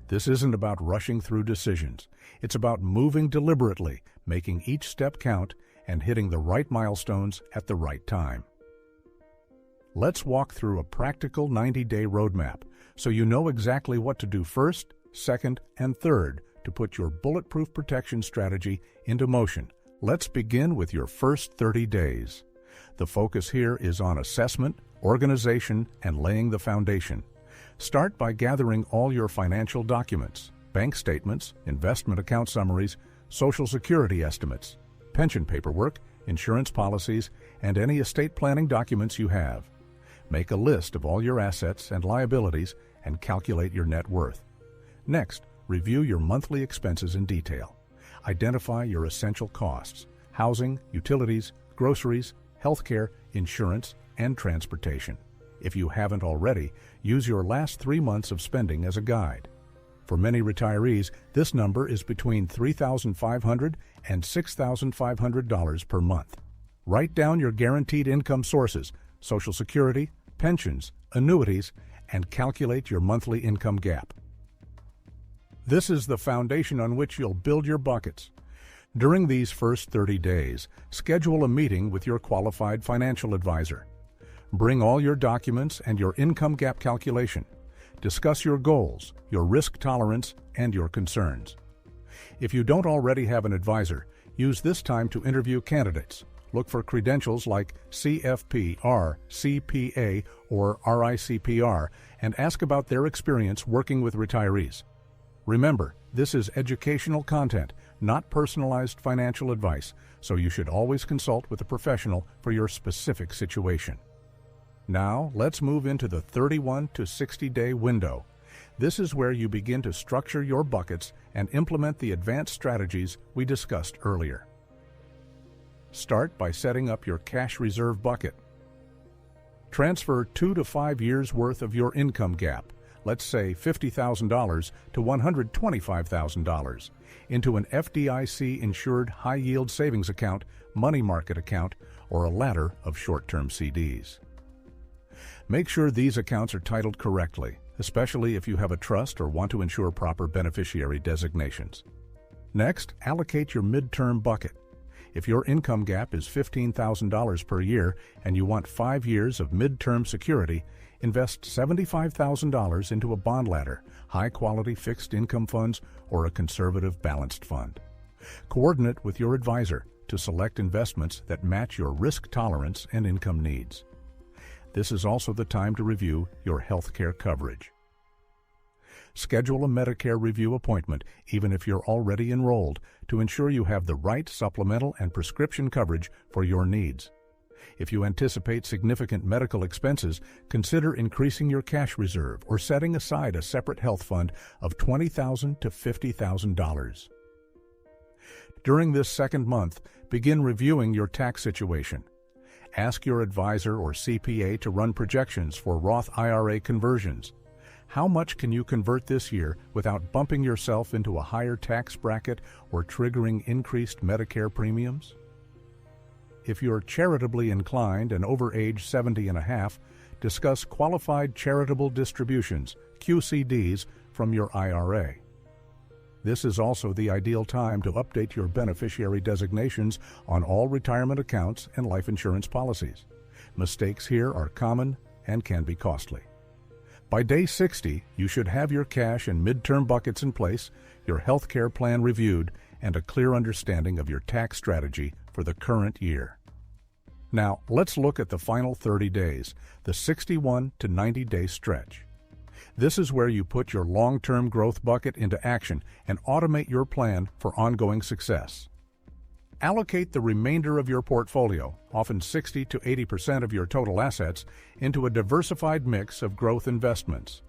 This isn't about rushing through decisions. It's about moving deliberately, making each step count, and hitting the right milestones at the right time. Let's walk through a practical 90-day roadmap so you know exactly what to do first, second, and third to put your bulletproof protection strategy into motion. Let's begin with your first 30 days. The focus here is on assessment, organization, and laying the foundation. Start by gathering all your financial documents, bank statements, investment account summaries, Social Security estimates, pension paperwork, insurance policies, and any estate planning documents you have. Make a list of all your assets and liabilities and calculate your net worth. Next, review your monthly expenses in detail. Identify your essential costs: housing, utilities, groceries, healthcare, insurance, and transportation. If you haven't already, use your last 3 months of spending as a guide. For many retirees, this number is between $3,500 and $6,500 per month. Write down your guaranteed income sources, Social Security, pensions, annuities, and calculate your monthly income gap. This is the foundation on which you'll build your buckets. During these first 30 days, schedule a meeting with your qualified financial advisor. Bring all your documents and your income gap calculation. Discuss your goals, your risk tolerance, and your concerns. If you don't already have an advisor, use this time to interview candidates. Look for credentials like CFP, CPA, or RICPR, and ask about their experience working with retirees. Remember, this is educational content, not personalized financial advice, so you should always consult with a professional for your specific situation. Now, let's move into the 31 to 60-day window. This is where you begin to structure your buckets and implement the advanced strategies we discussed earlier. Start by setting up your cash reserve bucket. Transfer 2 to 5 years' worth of your income gap, let's say $50,000 to $125,000, into an FDIC-insured high-yield savings account, money market account, or a ladder of short-term CDs. Make sure these accounts are titled correctly, especially if you have a trust or want to ensure proper beneficiary designations. Next, allocate your midterm bucket. If your income gap is $15,000 per year and you want 5 years of midterm security, invest $75,000 into a bond ladder, high-quality fixed income funds, or a conservative balanced fund. Coordinate with your advisor to select investments that match your risk tolerance and income needs. This is also the time to review your health care coverage. Schedule a Medicare review appointment, even if you're already enrolled, to ensure you have the right supplemental and prescription coverage for your needs. If you anticipate significant medical expenses, consider increasing your cash reserve or setting aside a separate health fund of $20,000 to $50,000. During this second month, begin reviewing your tax situation. Ask your advisor or CPA to run projections for Roth IRA conversions. How much can you convert this year without bumping yourself into a higher tax bracket or triggering increased Medicare premiums? If you're charitably inclined and over age 70 and a half, discuss qualified charitable distributions, QCDs, from your IRA. This is also the ideal time to update your beneficiary designations on all retirement accounts and life insurance policies. Mistakes here are common and can be costly. By day 60, you should have your cash and midterm buckets in place, your health care plan reviewed, and a clear understanding of your tax strategy for the current year. Now, let's look at the final 30 days, the 61 to 90-day stretch. This is where you put your long-term growth bucket into action and automate your plan for ongoing success. Allocate the remainder of your portfolio, often 60 to 80% of your total assets, into a diversified mix of growth investments.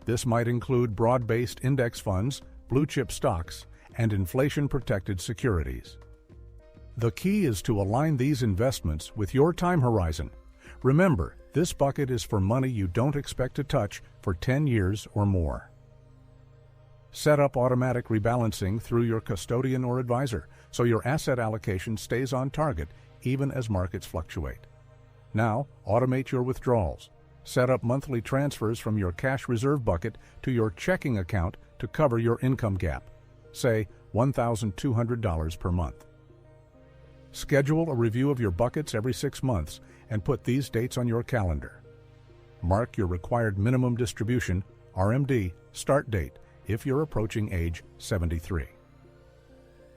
This might include broad-based index funds, blue-chip stocks, and inflation-protected securities. The key is to align these investments with your time horizon. Remember, this bucket is for money you don't expect to touch for 10 years or more. Set up automatic rebalancing through your custodian or advisor so your asset allocation stays on target even as markets fluctuate. Now, automate your withdrawals. Set up monthly transfers from your cash reserve bucket to your checking account to cover your income gap, say $1,200 per month. Schedule a review of your buckets every 6 months and put these dates on your calendar. Mark your required minimum distribution, RMD, start date if you're approaching age 73.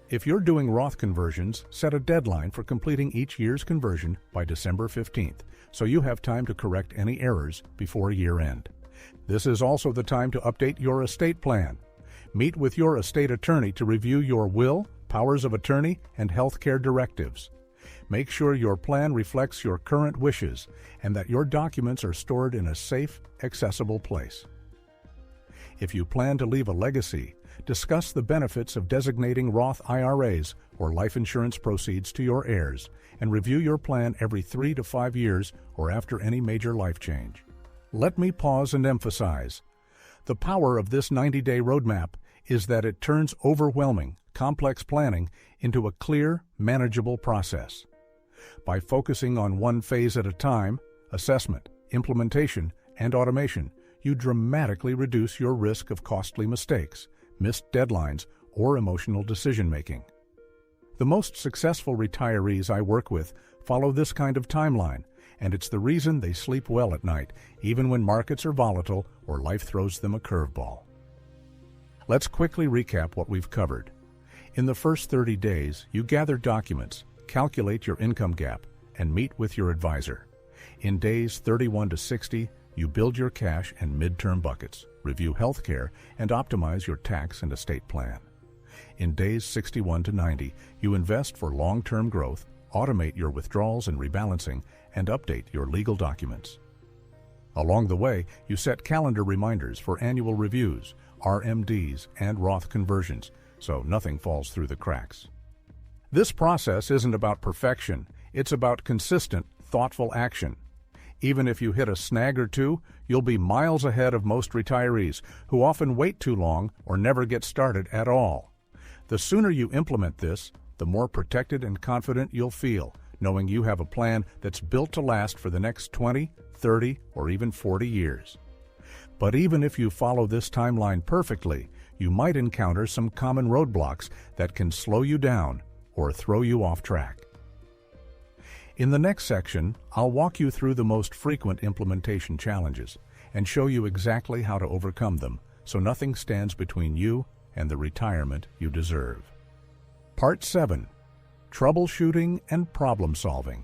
If you're doing Roth conversions, set a deadline for completing each year's conversion by December 15th, so you have time to correct any errors before year end. This is also the time to update your estate plan. Meet with your estate attorney to review your will, powers of attorney, and health care directives. Make sure your plan reflects your current wishes and that your documents are stored in a safe, accessible place. If you plan to leave a legacy, discuss the benefits of designating Roth IRAs or life insurance proceeds to your heirs, and review your plan every 3 to 5 years or after any major life change. Let me pause and emphasize. The power of this 90-day roadmap is that it turns overwhelming, complex planning into a clear, manageable process. By focusing on one phase at a time, assessment, implementation, and automation, you dramatically reduce your risk of costly mistakes, missed deadlines, or emotional decision-making. The most successful retirees I work with follow this kind of timeline, and it's the reason they sleep well at night, even when markets are volatile or life throws them a curveball. Let's quickly recap what we've covered. In the first 30 days, you gather documents, calculate your income gap, and meet with your advisor. In days 31 to 60, you build your cash and midterm buckets, review health care, and optimize your tax and estate plan. In days 61 to 90, you invest for long-term growth, automate your withdrawals and rebalancing, and update your legal documents. Along the way, you set calendar reminders for annual reviews, RMDs, and Roth conversions, so nothing falls through the cracks. This process isn't about perfection, it's about consistent, thoughtful action. Even if you hit a snag or two, you'll be miles ahead of most retirees, who often wait too long or never get started at all. The sooner you implement this, the more protected and confident you'll feel, knowing you have a plan that's built to last for the next 20, 30, or even 40 years. But even if you follow this timeline perfectly, you might encounter some common roadblocks that can slow you down or throw you off track. In the next section, I'll walk you through the most frequent implementation challenges and show you exactly how to overcome them, so nothing stands between you and the retirement you deserve. Part 7. Troubleshooting and Problem Solving.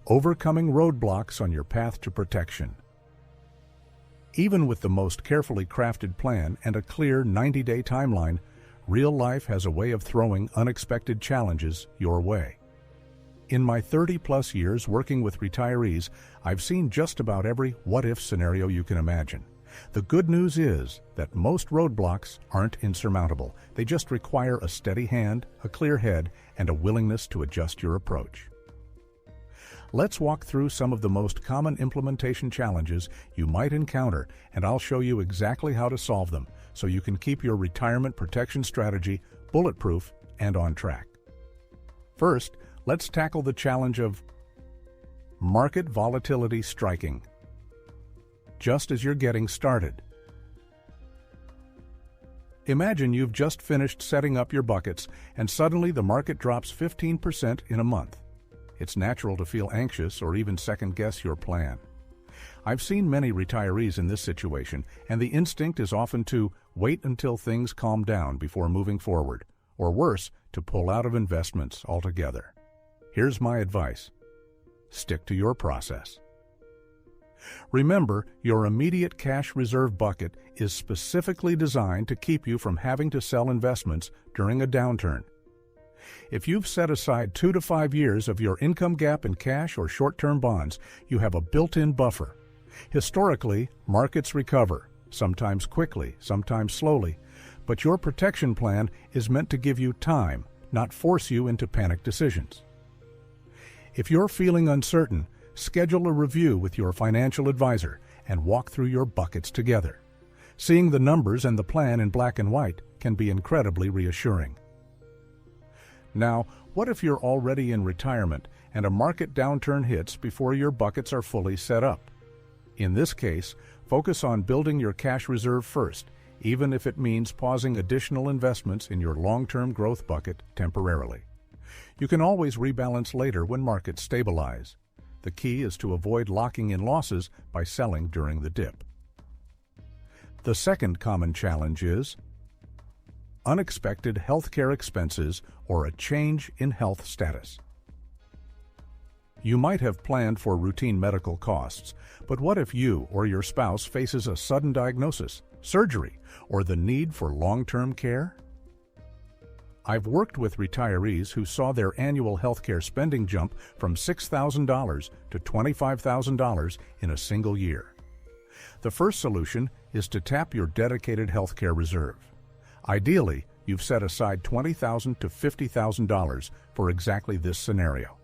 Overcoming roadblocks on your path to protection. Even with the most carefully crafted plan and a clear 90-day timeline, real life has a way of throwing unexpected challenges your way. In my 30-plus years working with retirees, I've seen just about every what-if scenario you can imagine. The good news is that most roadblocks aren't insurmountable. They just require a steady hand, a clear head, and a willingness to adjust your approach. Let's walk through some of the most common implementation challenges you might encounter, and I'll show you exactly how to solve them so you can keep your retirement protection strategy bulletproof and on track. First, let's tackle the challenge of market volatility striking just as you're getting started. Imagine you've just finished setting up your buckets and suddenly the market drops 15% in a month. It's natural to feel anxious or even second-guess your plan. I've seen many retirees in this situation, and the instinct is often to wait until things calm down before moving forward, or worse, to pull out of investments altogether. Here's my advice. Stick to your process. Remember, your immediate cash reserve bucket is specifically designed to keep you from having to sell investments during a downturn. If you've set aside 2 to 5 years of your income gap in cash or short-term bonds, you have a built-in buffer. Historically, markets recover, sometimes quickly, sometimes slowly, but your protection plan is meant to give you time not force you into panic decisions. If you're feeling uncertain, schedule a review with your financial advisor and walk through your buckets together. Seeing the numbers and the plan in black and white can be incredibly reassuring. Now, what if you're already in retirement and a market downturn hits before your buckets are fully set up? In this case, focus on building your cash reserve first, even if it means pausing additional investments in your long-term growth bucket temporarily. You can always rebalance later when markets stabilize. The key is to avoid locking in losses by selling during the dip. The second common challenge is unexpected healthcare expenses or a change in health status. You might have planned for routine medical costs, but what if you or your spouse faces a sudden diagnosis, surgery, or the need for long-term care? I've worked with retirees who saw their annual healthcare spending jump from $6,000 to $25,000 in a single year. The first solution is to tap your dedicated healthcare reserve. Ideally, you've set aside $20,000 to $50,000 for exactly this scenario.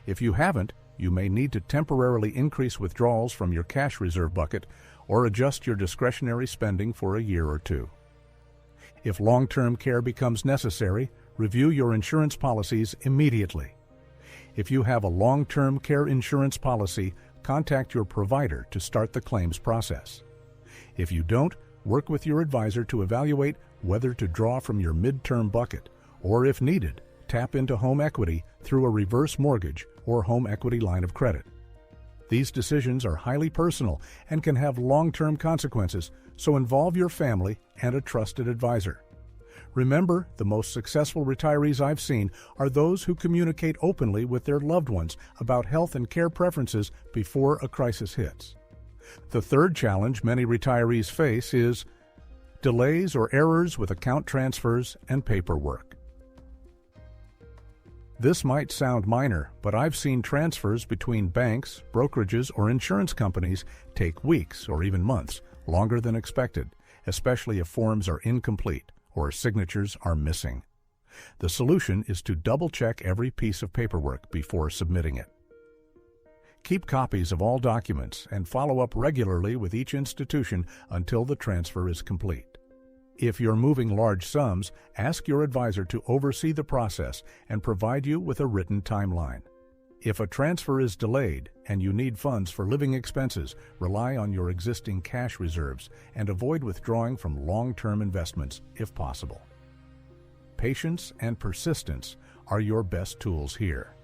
If you haven't, you may need to temporarily increase withdrawals from your cash reserve bucket or adjust your discretionary spending for a year or two. If long-term care becomes necessary, review your insurance policies immediately. If you have a long-term care insurance policy, contact your provider to start the claims process. If you don't, work with your advisor to evaluate whether to draw from your midterm bucket, or if needed, tap into home equity through a reverse mortgage or home equity line of credit. These decisions are highly personal and can have long-term consequences, so involve your family and a trusted advisor. Remember, the most successful retirees I've seen are those who communicate openly with their loved ones about health and care preferences before a crisis hits. The third challenge many retirees face is delays or errors with account transfers and paperwork. This might sound minor, but I've seen transfers between banks, brokerages, or insurance companies take weeks or even months, longer than expected, especially if forms are incomplete or signatures are missing. The solution is to double-check every piece of paperwork before submitting it. Keep copies of all documents and follow up regularly with each institution until the transfer is complete. If you're moving large sums, ask your advisor to oversee the process and provide you with a written timeline. If a transfer is delayed and you need funds for living expenses, rely on your existing cash reserves and avoid withdrawing from long-term investments if possible. Patience and persistence are your best tools here.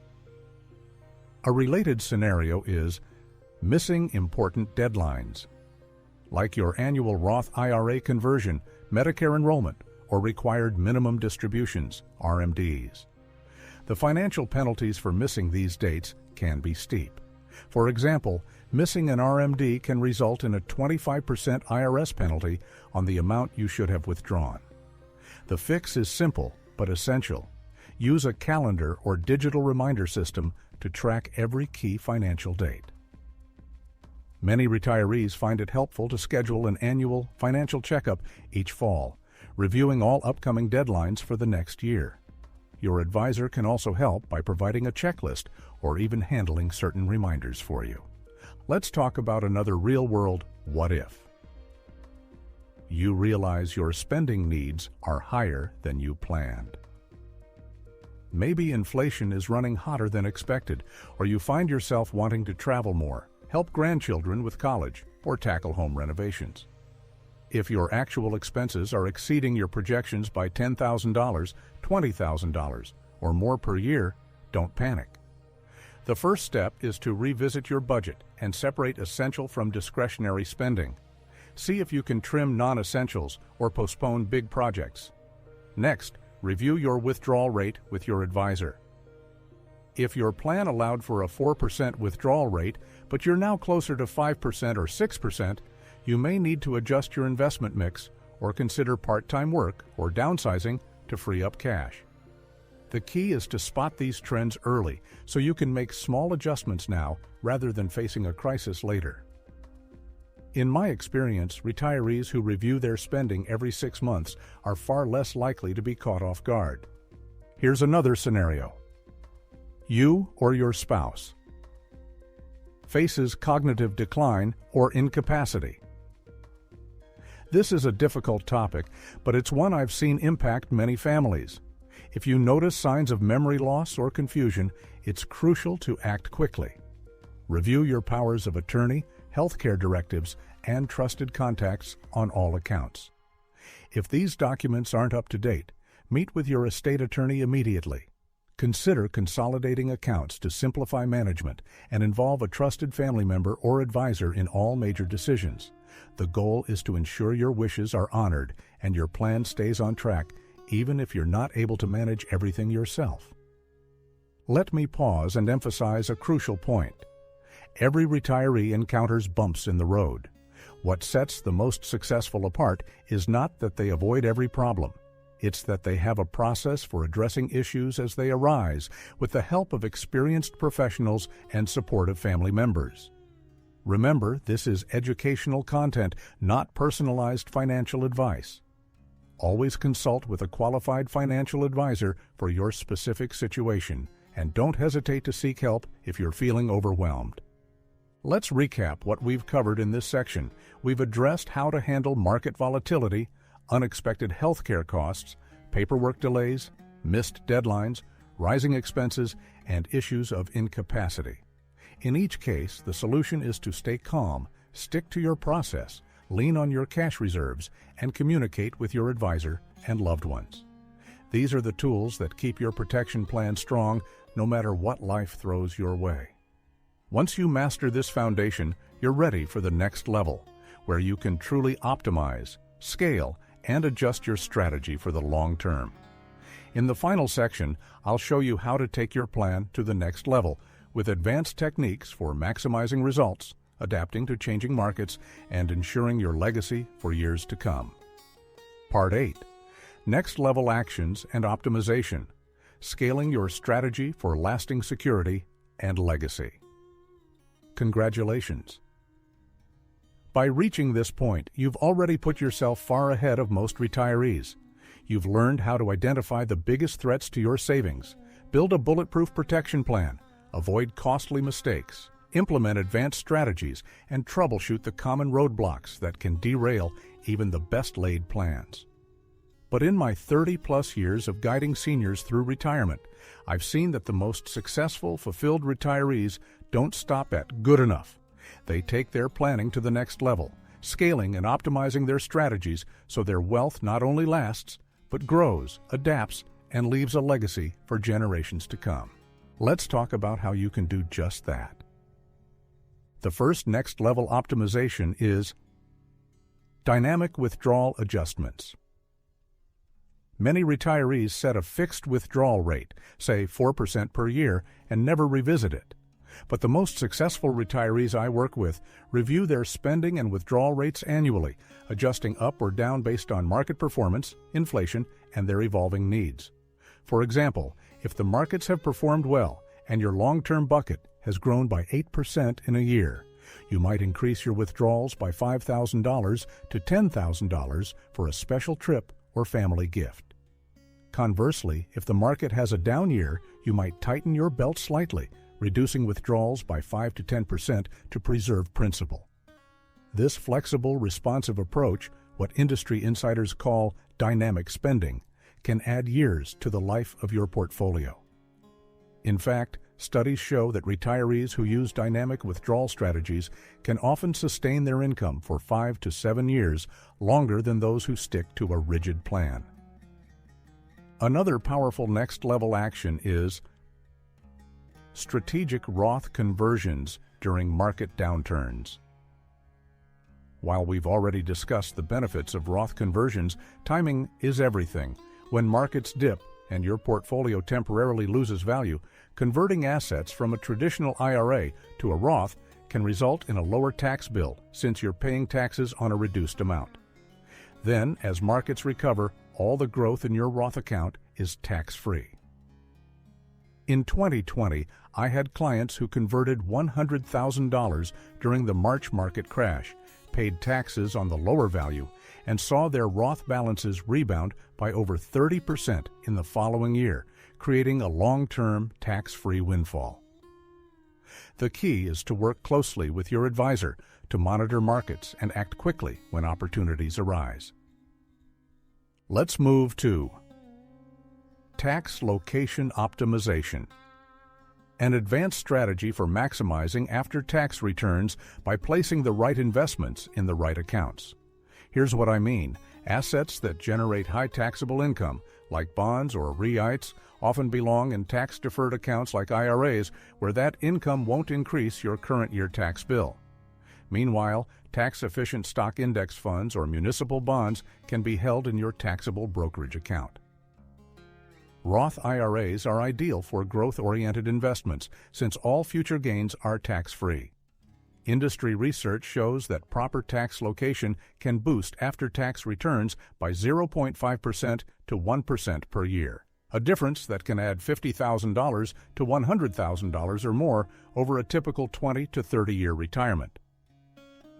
A related scenario is missing important deadlines, like your annual Roth IRA conversion, Medicare enrollment, or required minimum distributions, RMDs. The financial penalties for missing these dates can be steep. For example, missing an RMD can result in a 25% IRS penalty on the amount you should have withdrawn. The fix is simple but essential. Use a calendar or digital reminder system to track every key financial date. Many retirees find it helpful to schedule an annual financial checkup each fall, reviewing all upcoming deadlines for the next year. Your advisor can also help by providing a checklist or even handling certain reminders for you. Let's talk about another real-world what if. You realize your spending needs are higher than you planned. Maybe inflation is running hotter than expected, or you find yourself wanting to travel more, help grandchildren with college, or tackle home renovations. If your actual expenses are exceeding your projections by $10,000, $20,000, or more per year, don't panic. The first step is to revisit your budget and separate essential from discretionary spending. See if you can trim non-essentials or postpone big projects. Next, review your withdrawal rate with your advisor. If your plan allowed for a 4% withdrawal rate, but you're now closer to 5% or 6%, you may need to adjust your investment mix or consider part-time work or downsizing to free up cash. The key is to spot these trends early so you can make small adjustments now rather than facing a crisis later. In my experience, retirees who review their spending every 6 months are far less likely to be caught off guard. Here's another scenario. You or your spouse faces cognitive decline or incapacity. This is a difficult topic, but it's one I've seen impact many families. If you notice signs of memory loss or confusion, it's crucial to act quickly. Review your powers of attorney, healthcare directives, and trusted contacts on all accounts. If these documents aren't up to date, meet with your estate attorney immediately. Consider consolidating accounts to simplify management and involve a trusted family member or advisor in all major decisions. The goal is to ensure your wishes are honored and your plan stays on track, even if you're not able to manage everything yourself. Let me pause and emphasize a crucial point. Every retiree encounters bumps in the road. What sets the most successful apart is not that they avoid every problem. It's that they have a process for addressing issues as they arise with the help of experienced professionals and supportive family members. Remember, this is educational content, not personalized financial advice. Always consult with a qualified financial advisor for your specific situation, and don't hesitate to seek help if you're feeling overwhelmed. Let's recap what we've covered in this section. We've addressed how to handle market volatility, unexpected healthcare costs, paperwork delays, missed deadlines, rising expenses, and issues of incapacity. In each case, the solution is to stay calm, stick to your process, lean on your cash reserves, and communicate with your advisor and loved ones. These are the tools that keep your protection plan strong no matter what life throws your way. Once you master this foundation, you're ready for the next level, where you can truly optimize, scale, and adjust your strategy for the long term. In the final section, I'll show you how to take your plan to the next level with advanced techniques for maximizing results, adapting to changing markets, and ensuring your legacy for years to come. Part 8. Next Level Actions and Optimization. Scaling your strategy for lasting security and legacy. Congratulations! By reaching this point, you've already put yourself far ahead of most retirees. You've learned how to identify the biggest threats to your savings, build a bulletproof protection plan, avoid costly mistakes, implement advanced strategies, and troubleshoot the common roadblocks that can derail even the best-laid plans. But in my 30-plus years of guiding seniors through retirement, I've seen that the most successful, fulfilled retirees don't stop at good enough. They take their planning to the next level, scaling and optimizing their strategies so their wealth not only lasts, but grows, adapts, and leaves a legacy for generations to come. Let's talk about how you can do just that. The first next-level optimization is dynamic withdrawal adjustments. Many retirees set a fixed withdrawal rate, say 4% per year, and never revisit it. But the most successful retirees I work with review their spending and withdrawal rates annually, adjusting up or down based on market performance, inflation, and their evolving needs. For example, if the markets have performed well and your long-term bucket has grown by 8% in a year, you might increase your withdrawals by $5,000 to $10,000 for a special trip or family gift. Conversely, if the market has a down year, you might tighten your belt slightly, reducing withdrawals by 5 to 10% to preserve principal. This flexible, responsive approach, what industry insiders call dynamic spending, can add years to the life of your portfolio. In fact, studies show that retirees who use dynamic withdrawal strategies can often sustain their income for 5 to 7 years, longer than those who stick to a rigid plan. Another powerful next-level action is strategic Roth conversions during market downturns. While we've already discussed the benefits of Roth conversions, timing is everything. When markets dip and your portfolio temporarily loses value, converting assets from a traditional IRA to a Roth can result in a lower tax bill since you're paying taxes on a reduced amount. Then, as markets recover, all the growth in your Roth account is tax-free. In 2020, I had clients who converted $100,000 during the March market crash, paid taxes on the lower value, and saw their Roth balances rebound by over 30% in the following year, creating a long-term, tax-free windfall. The key is to work closely with your advisor to monitor markets and act quickly when opportunities arise. Let's move to tax location optimization, an advanced strategy for maximizing after-tax returns by placing the right investments in the right accounts. Here's what I mean. Assets that generate high taxable income, like bonds or REITs, often belong in tax-deferred accounts like IRAs, where that income won't increase your current year tax bill. Meanwhile, tax-efficient stock index funds or municipal bonds can be held in your taxable brokerage account. Roth IRAs are ideal for growth-oriented investments since all future gains are tax-free. Industry research shows that proper tax location can boost after-tax returns by 0.5% to 1% per year, a difference that can add $50,000 to $100,000 or more over a typical 20 to 30-year retirement.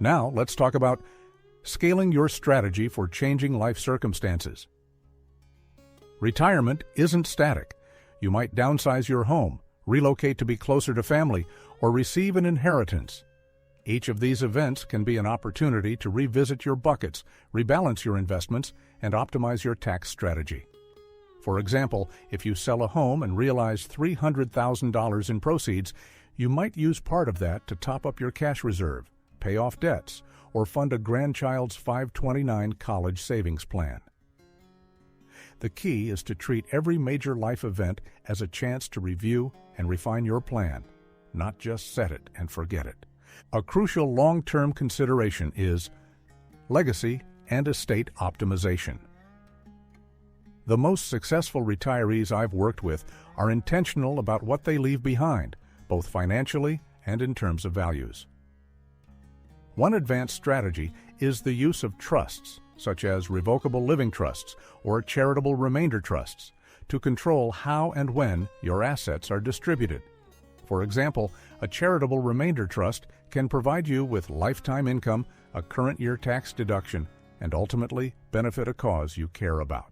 Now, let's talk about scaling your strategy for changing life circumstances. Retirement isn't static. You might downsize your home, relocate to be closer to family, or receive an inheritance. Each of these events can be an opportunity to revisit your buckets, rebalance your investments, and optimize your tax strategy. For example, if you sell a home and realize $300,000 in proceeds, you might use part of that to top up your cash reserve, pay off debts, or fund a grandchild's 529 college savings plan. The key is to treat every major life event as a chance to review and refine your plan, not just set it and forget it. A crucial long-term consideration is legacy and estate optimization. The most successful retirees I've worked with are intentional about what they leave behind, both financially and in terms of values. One advanced strategy is the use of trusts, such as revocable living trusts or charitable remainder trusts, to control how and when your assets are distributed. For example, a charitable remainder trust can provide you with lifetime income, a current year tax deduction, and ultimately benefit a cause you care about.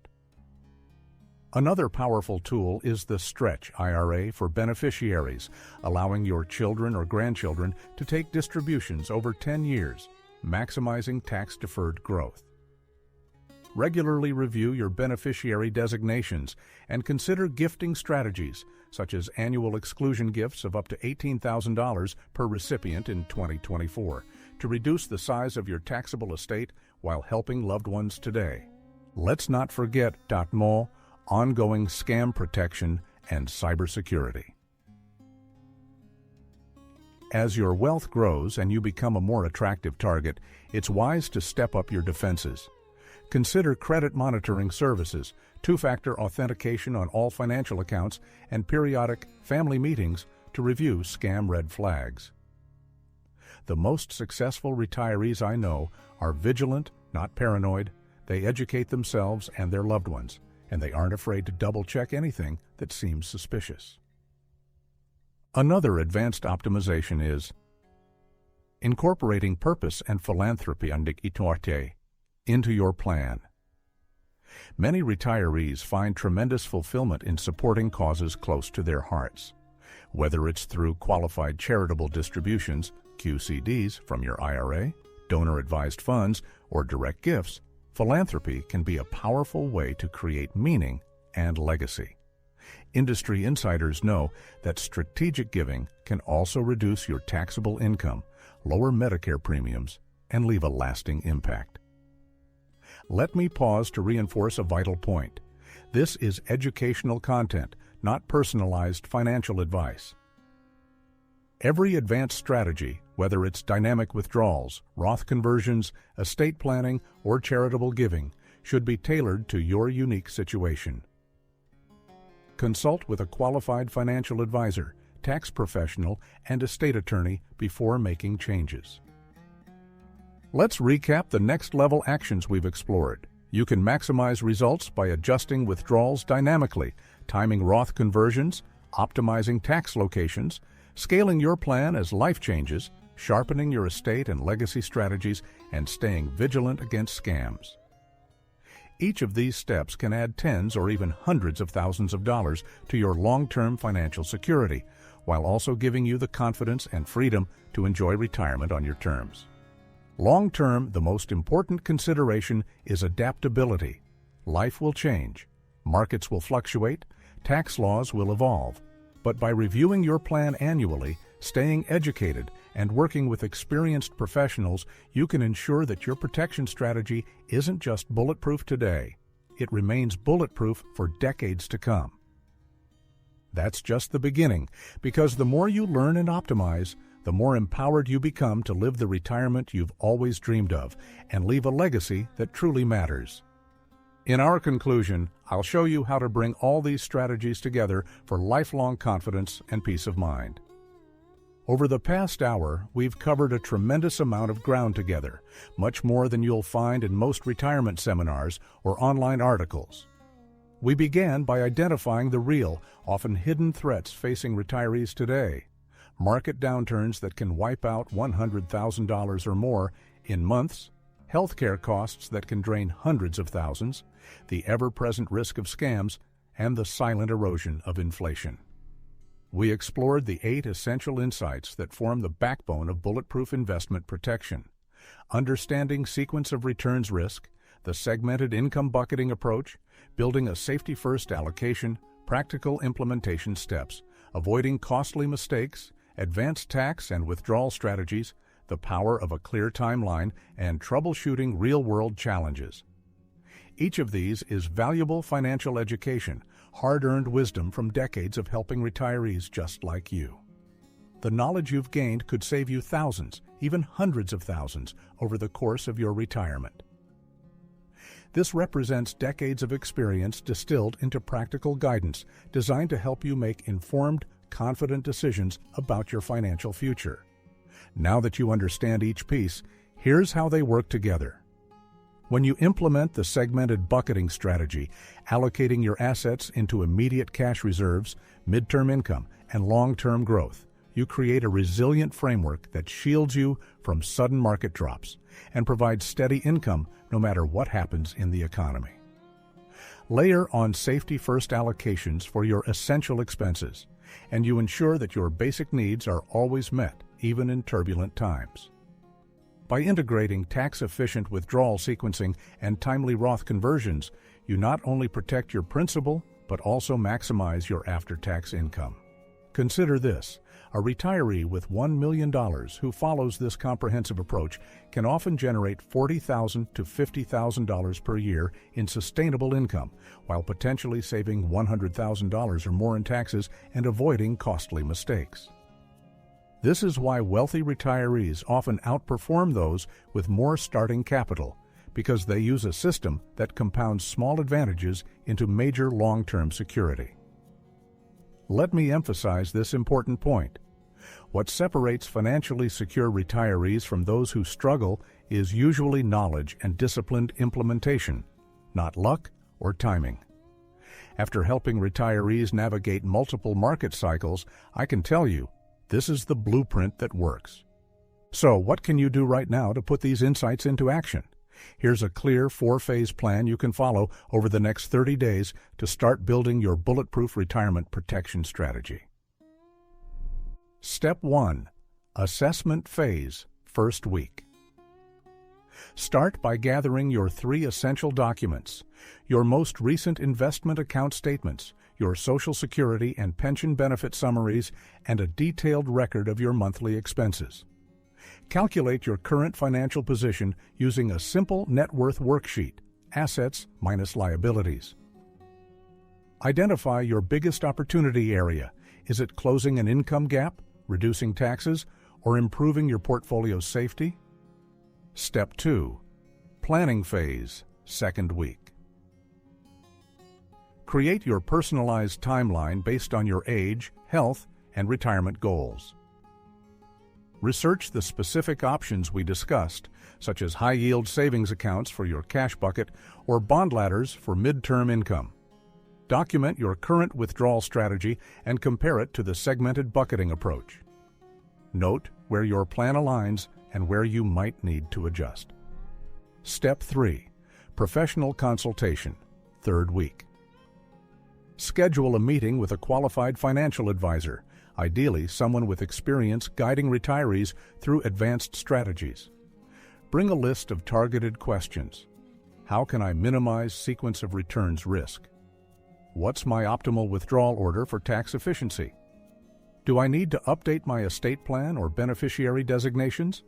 Another powerful tool is the Stretch IRA for beneficiaries, allowing your children or grandchildren to take distributions over 10 years, maximizing tax-deferred growth. Regularly review your beneficiary designations and consider gifting strategies, such as annual exclusion gifts of up to $18,000 per recipient in 2024, to reduce the size of your taxable estate while helping loved ones today. Let's not forget ongoing scam protection and cybersecurity. As your wealth grows and you become a more attractive target, it's wise to step up your defenses. Consider credit monitoring services, two-factor authentication on all financial accounts, and periodic family meetings to review scam red flags. The most successful retirees I know are vigilant, not paranoid. They educate themselves and their loved ones, and they aren't afraid to double-check anything that seems suspicious. Another advanced optimization is incorporating purpose and philanthropy into your plan. Many retirees find tremendous fulfillment in supporting causes close to their hearts. Whether it's through qualified charitable distributions, QCDs, from your IRA, donor-advised funds, or direct gifts, philanthropy can be a powerful way to create meaning and legacy. Industry insiders know that strategic giving can also reduce your taxable income, lower Medicare premiums, and leave a lasting impact. Let me pause to reinforce a vital point. This is educational content, not personalized financial advice. Every advanced strategy, whether it's dynamic withdrawals, Roth conversions, estate planning, or charitable giving, should be tailored to your unique situation. Consult with a qualified financial advisor, tax professional, and estate attorney before making changes. Let's recap the next-level actions we've explored. You can maximize results by adjusting withdrawals dynamically, timing Roth conversions, optimizing tax locations, scaling your plan as life changes, sharpening your estate and legacy strategies, and staying vigilant against scams. Each of these steps can add tens or even hundreds of thousands of dollars to your long-term financial security, while also giving you the confidence and freedom to enjoy retirement on your terms. Long-term, the most important consideration is adaptability. Life will change, markets will fluctuate, tax laws will evolve. But by reviewing your plan annually, staying educated, and working with experienced professionals, you can ensure that your protection strategy isn't just bulletproof today. It remains bulletproof for decades to come. That's just the beginning, because the more you learn and optimize, the more empowered you become to live the retirement you've always dreamed of and leave a legacy that truly matters. In our conclusion, I'll show you how to bring all these strategies together for lifelong confidence and peace of mind. Over the past hour, we've covered a tremendous amount of ground together, much more than you'll find in most retirement seminars or online articles. We began by identifying the real, often hidden threats facing retirees today. Market downturns that can wipe out $100,000 or more in months, healthcare costs that can drain hundreds of thousands, the ever-present risk of scams, and the silent erosion of inflation. We explored the 8 essential insights that form the backbone of bulletproof investment protection: understanding sequence of returns risk, the segmented income bucketing approach, building a safety-first allocation, practical implementation steps, avoiding costly mistakes, advanced tax and withdrawal strategies, the power of a clear timeline, and troubleshooting real-world challenges. Each of these is valuable financial education, hard-earned wisdom from decades of helping retirees just like you. The knowledge you've gained could save you thousands, even hundreds of thousands, over the course of your retirement. This represents decades of experience distilled into practical guidance designed to help you make informed, confident decisions about your financial future. Now that you understand each piece, here's how they work together. When you implement the segmented bucketing strategy, allocating your assets into immediate cash reserves, midterm income, and long-term growth, you create a resilient framework that shields you from sudden market drops and provides steady income no matter what happens in the economy. Layer on safety-first allocations for your essential expenses, and you ensure that your basic needs are always met, even in turbulent times. By integrating tax-efficient withdrawal sequencing and timely Roth conversions, you not only protect your principal, but also maximize your after-tax income. Consider this: a retiree with $1 million who follows this comprehensive approach can often generate $40,000 to $50,000 per year in sustainable income, while potentially saving $100,000 or more in taxes and avoiding costly mistakes. This is why wealthy retirees often outperform those with more starting capital, because they use a system that compounds small advantages into major long-term security. Let me emphasize this important point. What separates financially secure retirees from those who struggle is usually knowledge and disciplined implementation, not luck or timing. After helping retirees navigate multiple market cycles, I can tell you, this is the blueprint that works. So, what can you do right now to put these insights into action? Here's a clear 4-phase plan you can follow over the next 30 days to start building your bulletproof retirement protection strategy. Step 1. Assessment Phase, First Week. Start by gathering your 3 essential documents: your most recent investment account statements, your Social Security and pension benefit summaries, and a detailed record of your monthly expenses. Calculate your current financial position using a simple net worth worksheet, assets minus liabilities. Identify your biggest opportunity area. Is it closing an income gap, reducing taxes, or improving your portfolio's safety? Step 2. Planning Phase, Second Week. Create your personalized timeline based on your age, health, and retirement goals. Research the specific options we discussed, such as high-yield savings accounts for your cash bucket or bond ladders for midterm income. Document your current withdrawal strategy and compare it to the segmented bucketing approach. Note where your plan aligns and where you might need to adjust. Step 3. Professional consultation, 3rd week. Schedule a meeting with a qualified financial advisor, ideally someone with experience guiding retirees through advanced strategies. Bring a list of targeted questions. How can I minimize sequence of returns risk? What's my optimal withdrawal order for tax efficiency? Do I need to update my estate plan or beneficiary designations?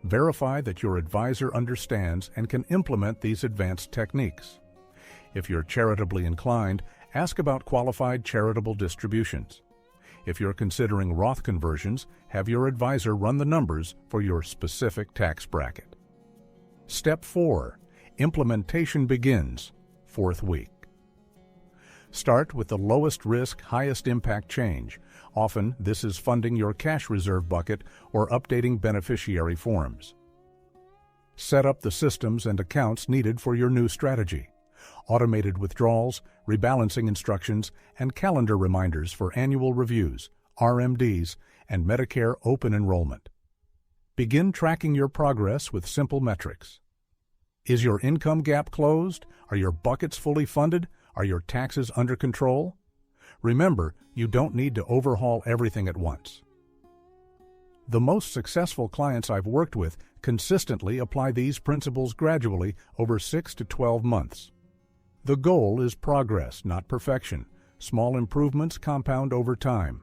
Verify that your advisor understands and can implement these advanced techniques. If you're charitably inclined, ask about qualified charitable distributions. If you're considering Roth conversions, have your advisor run the numbers for your specific tax bracket. Step 4. Implementation begins, 4th week. Start with the lowest risk, highest impact change. Often, this is funding your cash reserve bucket or updating beneficiary forms. Set up the systems and accounts needed for your new strategy. Automated withdrawals, rebalancing instructions, and calendar reminders for annual reviews, RMDs, and Medicare open enrollment. Begin tracking your progress with simple metrics. Is your income gap closed? Are your buckets fully funded? Are your taxes under control? Remember, you don't need to overhaul everything at once. The most successful clients I've worked with consistently apply these principles gradually over 6 to 12 months. The goal is progress, not perfection. Small improvements compound over time.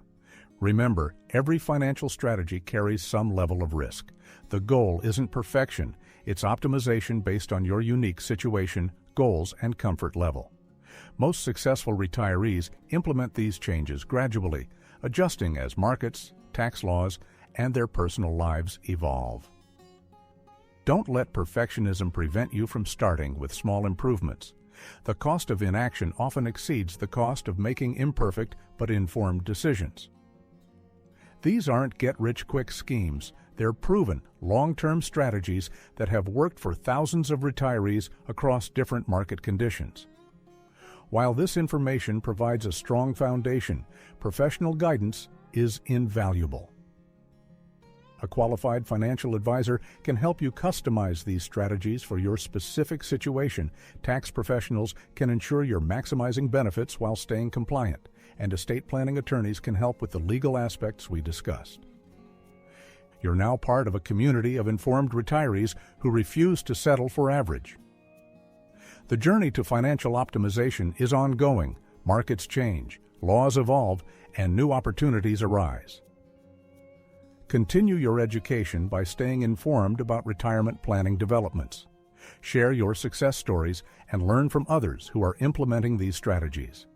Remember, every financial strategy carries some level of risk. The goal isn't perfection, it's optimization based on your unique situation, goals, and comfort level. Most successful retirees implement these changes gradually, adjusting as markets, tax laws, and their personal lives evolve. Don't let perfectionism prevent you from starting with small improvements. The cost of inaction often exceeds the cost of making imperfect but informed decisions. These aren't get-rich-quick schemes. They're proven, long-term strategies that have worked for thousands of retirees across different market conditions. While this information provides a strong foundation, professional guidance is invaluable. A qualified financial advisor can help you customize these strategies for your specific situation. Tax professionals can ensure you're maximizing benefits while staying compliant, and estate planning attorneys can help with the legal aspects we discussed. You're now part of a community of informed retirees who refuse to settle for average. The journey to financial optimization is ongoing. Markets change, laws evolve, and new opportunities arise. Continue your education by staying informed about retirement planning developments. Share your success stories and learn from others who are implementing these strategies.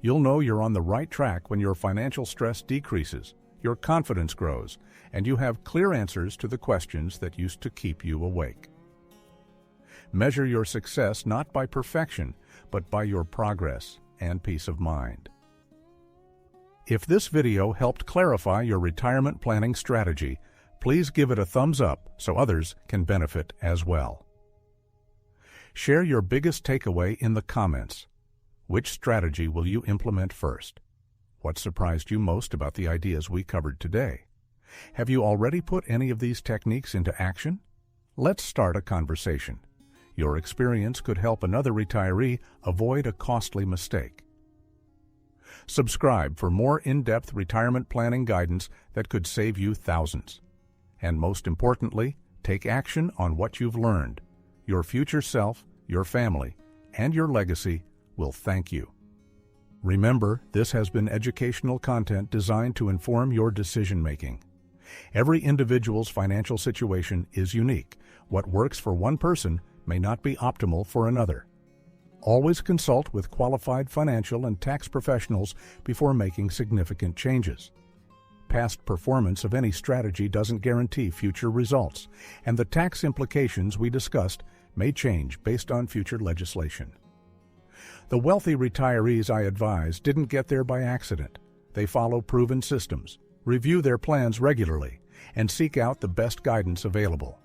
You'll know you're on the right track when your financial stress decreases, your confidence grows, and you have clear answers to the questions that used to keep you awake. Measure your success not by perfection, but by your progress and peace of mind. If this video helped clarify your retirement planning strategy, please give it a thumbs up so others can benefit as well. Share your biggest takeaway in the comments. Which strategy will you implement first? What surprised you most about the ideas we covered today? Have you already put any of these techniques into action? Let's start a conversation. Your experience could help another retiree avoid a costly mistake. Subscribe for more in-depth retirement planning guidance that could save you thousands. And most importantly, take action on what you've learned. Your future self, your family, and your legacy will thank you. Remember, this has been educational content designed to inform your decision-making. Every individual's financial situation is unique. What works for one person may not be optimal for another. Always consult with qualified financial and tax professionals before making significant changes. Past performance of any strategy doesn't guarantee future results, and the tax implications we discussed may change based on future legislation. The wealthy retirees I advise didn't get there by accident. They follow proven systems, review their plans regularly, and seek out the best guidance available.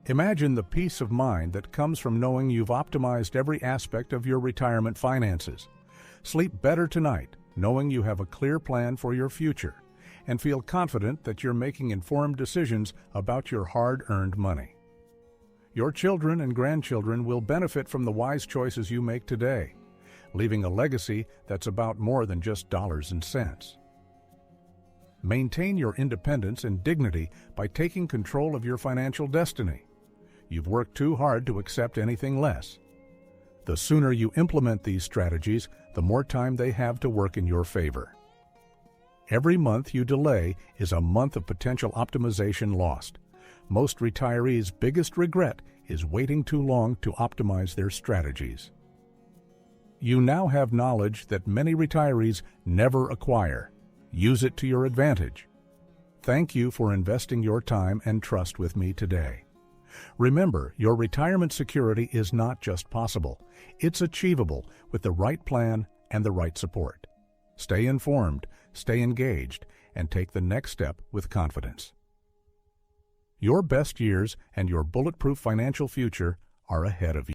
Imagine the peace of mind that comes from knowing you've optimized every aspect of your retirement finances. Sleep better tonight, knowing you have a clear plan for your future, and feel confident that you're making informed decisions about your hard-earned money. Your children and grandchildren will benefit from the wise choices you make today, leaving a legacy that's about more than just dollars and cents. Maintain your independence and dignity by taking control of your financial destiny. You've worked too hard to accept anything less. The sooner you implement these strategies, the more time they have to work in your favor. Every month you delay is a month of potential optimization lost. Most retirees' biggest regret is waiting too long to optimize their strategies. You now have knowledge that many retirees never acquire. Use it to your advantage. Thank you for investing your time and trust with me today. Remember, your retirement security is not just possible. It's achievable with the right plan and the right support. Stay informed, stay engaged, and take the next step with confidence. Your best years and your bulletproof financial future are ahead of you.